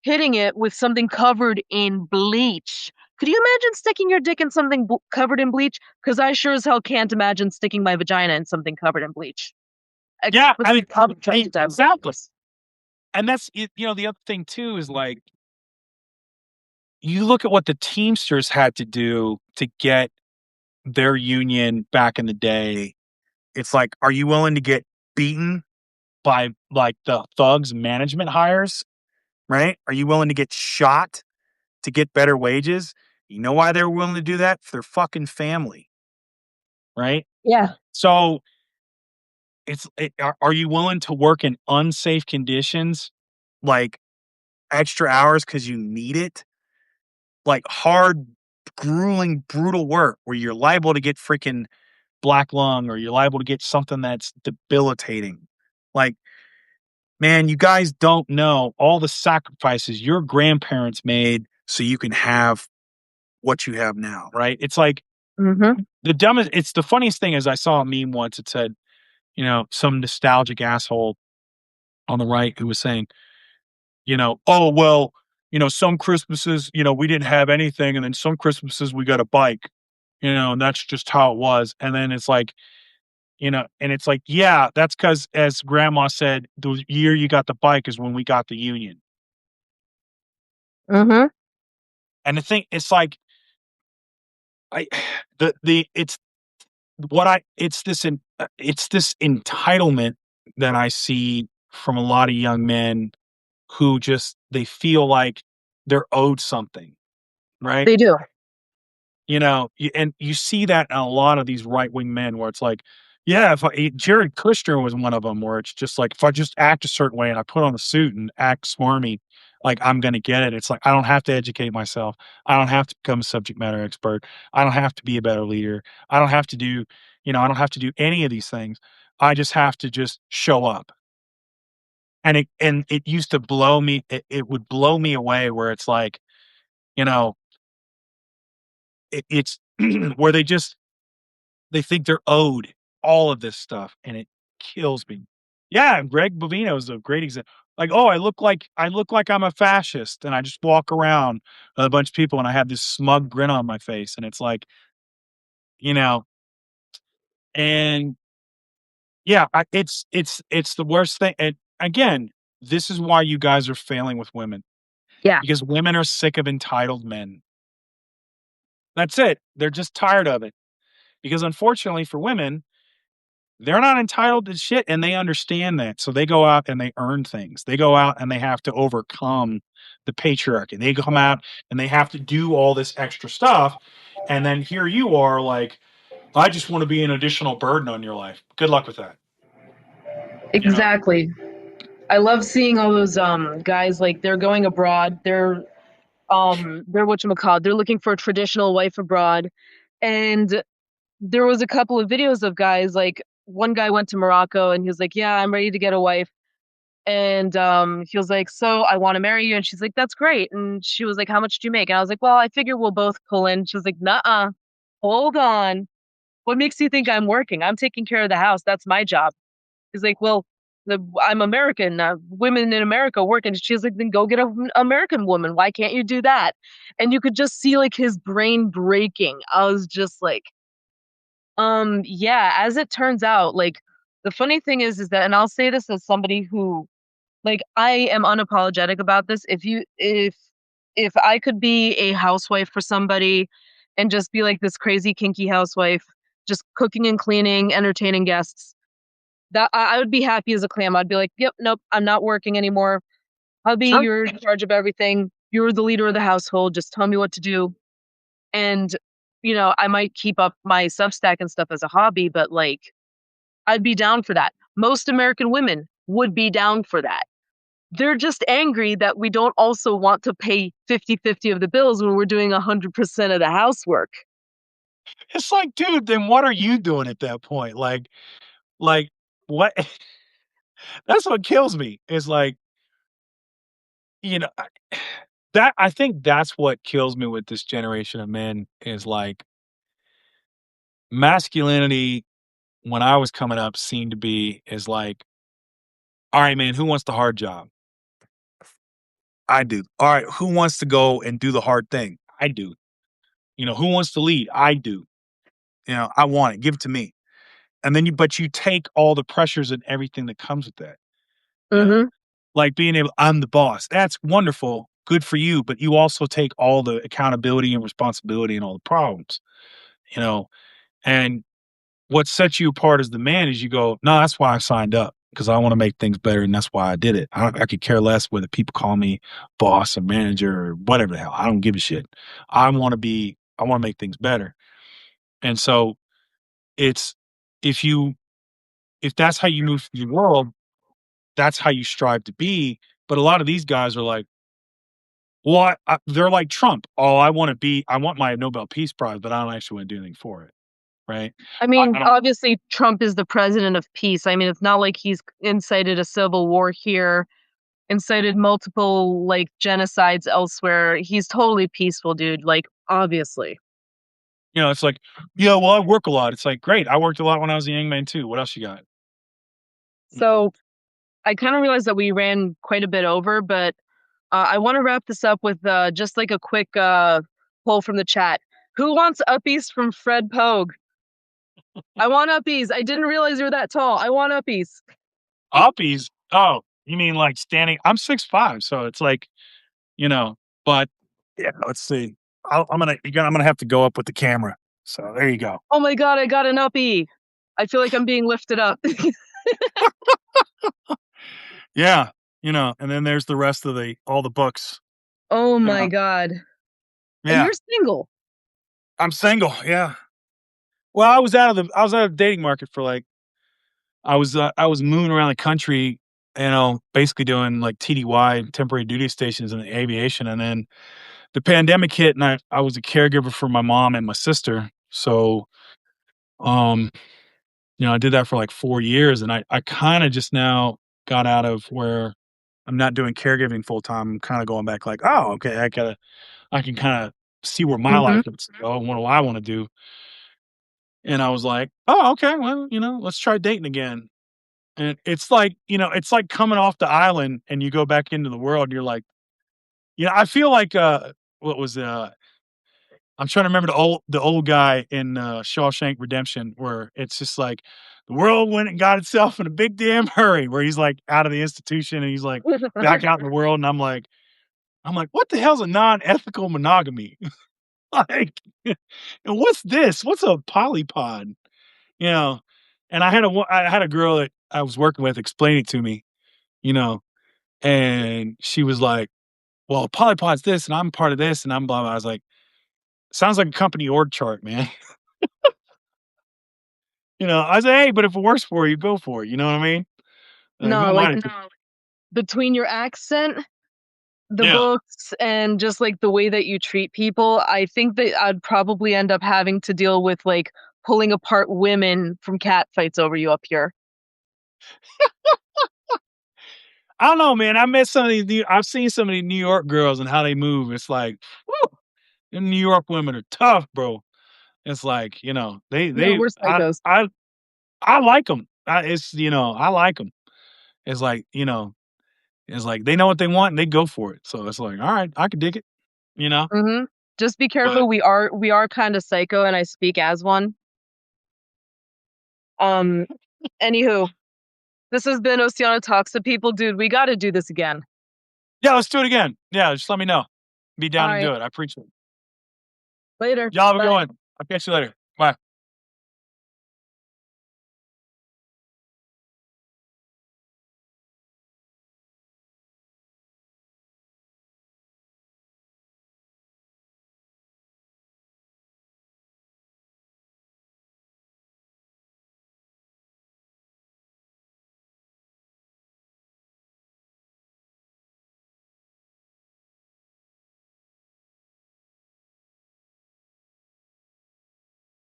hitting it with something covered in bleach. Could you imagine sticking your dick in something covered in bleach? Because I sure as hell can't imagine sticking my vagina in something covered in bleach. Yeah, I Explicit mean, public transit. exactly. And that's it, the other thing too is like you look at what the Teamsters had to do to get their union back in the day, it's like, are you willing to get beaten by, like, the thugs management hires, right? Are you willing to get shot to get better wages? You know why they're willing to do that? For their fucking family, right? Yeah. So, are you willing to work in unsafe conditions, like, extra hours because you need it? Like, hard, grueling, brutal work where you're liable to get freaking black lung or you're liable to get something that's debilitating. Like, man, you guys don't know all the sacrifices your grandparents made so you can have what you have now, right? It's like Mm-hmm. it's the funniest thing is I saw a meme once. It said, some nostalgic asshole on the right who was saying, oh, well, some Christmases, we didn't have anything. And then some Christmases we got a bike, and that's just how it was. And then it's like, and it's like, yeah, that's because, as grandma said, the year you got the bike is when we got the union. Mm-hmm. And the thing, it's like, I, it's it's this entitlement that I see from a lot of young men who just, they feel like they're owed something, right? They do. And you see that in a lot of these right wing men where it's like, yeah, Jared Kushner was one of them where it's just like, if I just act a certain way and I put on a suit and act smarmy, like I'm going to get it. It's like, I don't have to educate myself. I don't have to become a subject matter expert. I don't have to be a better leader. I don't have to do, I don't have to do any of these things. I just have to just show up. And it used to blow me. It would blow me away where it's like, you know, it's where they think they're owed all of this stuff, and it kills me. Yeah, Greg Bovino is a great example. Like, "Oh, I look like I'm a fascist, and I just walk around with a bunch of people, and I have this smug grin on my face," and it's like, you know, and yeah, it's the worst thing, and again, this is why you guys are failing with women, Yeah. because women are sick of entitled men. That's it. They're just tired of it, because unfortunately for women, they're not entitled to shit, and they understand that, so they go out and they earn things. They go out and they have to overcome the patriarchy. They come out and they have to do all this extra stuff, and then here you are like, "I just wanna be an additional burden on your life." Good luck with that, you know? Exactly. I love seeing all those guys like they're going abroad. They're whatchamacallit, they're looking for a traditional wife abroad. And there was a couple of videos of guys like one guy went to Morocco and he was like, "Yeah, I'm ready to get a wife." And he was like, "So I want to marry you." And she's like, "That's great." And she was like, "How much do you make?" And I was like, "Well, I figure we'll both pull in." She was like, "Nuh-uh. Hold on. What makes you think I'm working? I'm taking care of the house. That's my job." He's like, "Well, I'm American. Women in America work." And she's like, "Then go get an American woman. Why can't you do that?" And you could just see like his brain breaking. I was just like, yeah, as it turns out, like the funny thing is that, and I'll say this as somebody who, like, I am unapologetic about this. If I could be a housewife for somebody and just be like this crazy kinky housewife, just cooking and cleaning, entertaining guests, that I would be happy as a clam. I'd be like, "Yep, nope, I'm not working anymore. Hubby, Sure. you're in charge of everything. You're the leader of the household. Just tell me what to do." And, I might keep up my Substack and stuff as a hobby, but like, I'd be down for that. Most American women would be down for that. They're just angry that we don't also want to pay 50-50 of the bills when we're doing 100% of the housework. It's like, dude, then what are you doing at that point? Like, what? That's what kills me, is like, you know, I think that's what kills me with this generation of men is like masculinity when I was coming up seemed to be is like, all right, man, who wants the hard job? I do. All right, who wants to go and do the hard thing? I do. Who wants to lead? I do. I want it. Give it to me. And then but you take all the pressures and everything that comes with that. You know, Mhm. like being able, I'm the boss. That's wonderful. Good for you. But you also take all the accountability and responsibility and all the problems, you know. And what sets you apart as the man is you go, no, that's why I signed up because I want to make things better, and that's why I did it. I could care less whether people call me boss or manager or whatever the hell. I don't give a shit. I want to make things better. And so it's if you if that's how you move through the world, that's how you strive to be. But a lot of these guys are like, well, they're like Trump. Oh, I want my Nobel Peace Prize, but I don't actually want to do anything for it. Right. I I mean, don't, obviously, Trump is the president of peace. I mean, it's not like he's incited a civil war here, incited multiple like genocides elsewhere. He's totally peaceful, dude. Like, obviously. it's like, yeah, well, I work a lot. It's like, great. I worked a lot when I was a young man too. What else you got? So I kind of realized that we ran quite a bit over, but I want to wrap this up with just like a quick poll from the chat. Who wants uppies from Fred Poag? I want uppies. I didn't realize you were that tall. I want uppies. Uppies? Oh, you mean like standing? I'm 6'5", so it's like, you know, but yeah, let's see. I'm gonna have to go up with the camera. So there you go. Oh my God, I got an uppie. I feel like I'm being lifted up. Yeah, and then there's the rest of all the books. Oh my Yeah, God. And yeah. you're single. I'm single. Yeah. Well, I was out of the dating market for like I was moving around the country, basically doing like TDY, temporary duty stations in the aviation, and then the pandemic hit, and I was a caregiver for my mom and my sister. So, um, I did that for like 4 years, and I kinda just now got out of where I'm not doing caregiving full time. I'm kinda going back like, "Oh, okay, I can kinda see where my Hmm. life wants to go and what do I wanna do." And I was like, "Oh, okay, well, let's try dating again." And it's like coming off the island and you go back into the world, and you're like, I feel like, what was, I'm trying to remember the old guy in, Shawshank Redemption, where it's just like, the world went and got itself in a big damn hurry, where he's, like, out of the institution, and he's, like, back out in the world, and I'm like, "What the hell's a non-ethical monogamy?" Like, and what's this? What's a polypod? You know? And I had a girl that I was working with explain it to me, you know, and she was like, "Well, a polypod's this, and I'm part of this, and I'm blah, blah." I was like, "Sounds like a company org chart, man." I say, "Hey, but if it works for you, go for it." You know what I mean? Like, who No, am like I to between your accent, the Yeah. books, and just like the way that you treat people, I think that I'd probably end up having to deal with like pulling apart women from cat fights over you up here. I don't know, man. I've seen some of these New York girls and how they move. It's like, whew, them New York women are tough, bro. It's like, No, we're psychos. I like 'em. I like 'em. It's like, they know what they want and they go for it. So it's like, all right, I could dig it, you know? Hmm. Just be But careful. We are kind of psycho, and I speak as one. Um. Anywho, this has been Oceana Talks to People, dude. We got to do this again. yeah, let's do it again. Yeah, just let me know. Be All down to right. do it. I appreciate it. Later. Y'all have a good Bye. one. I'll catch you later. Bye.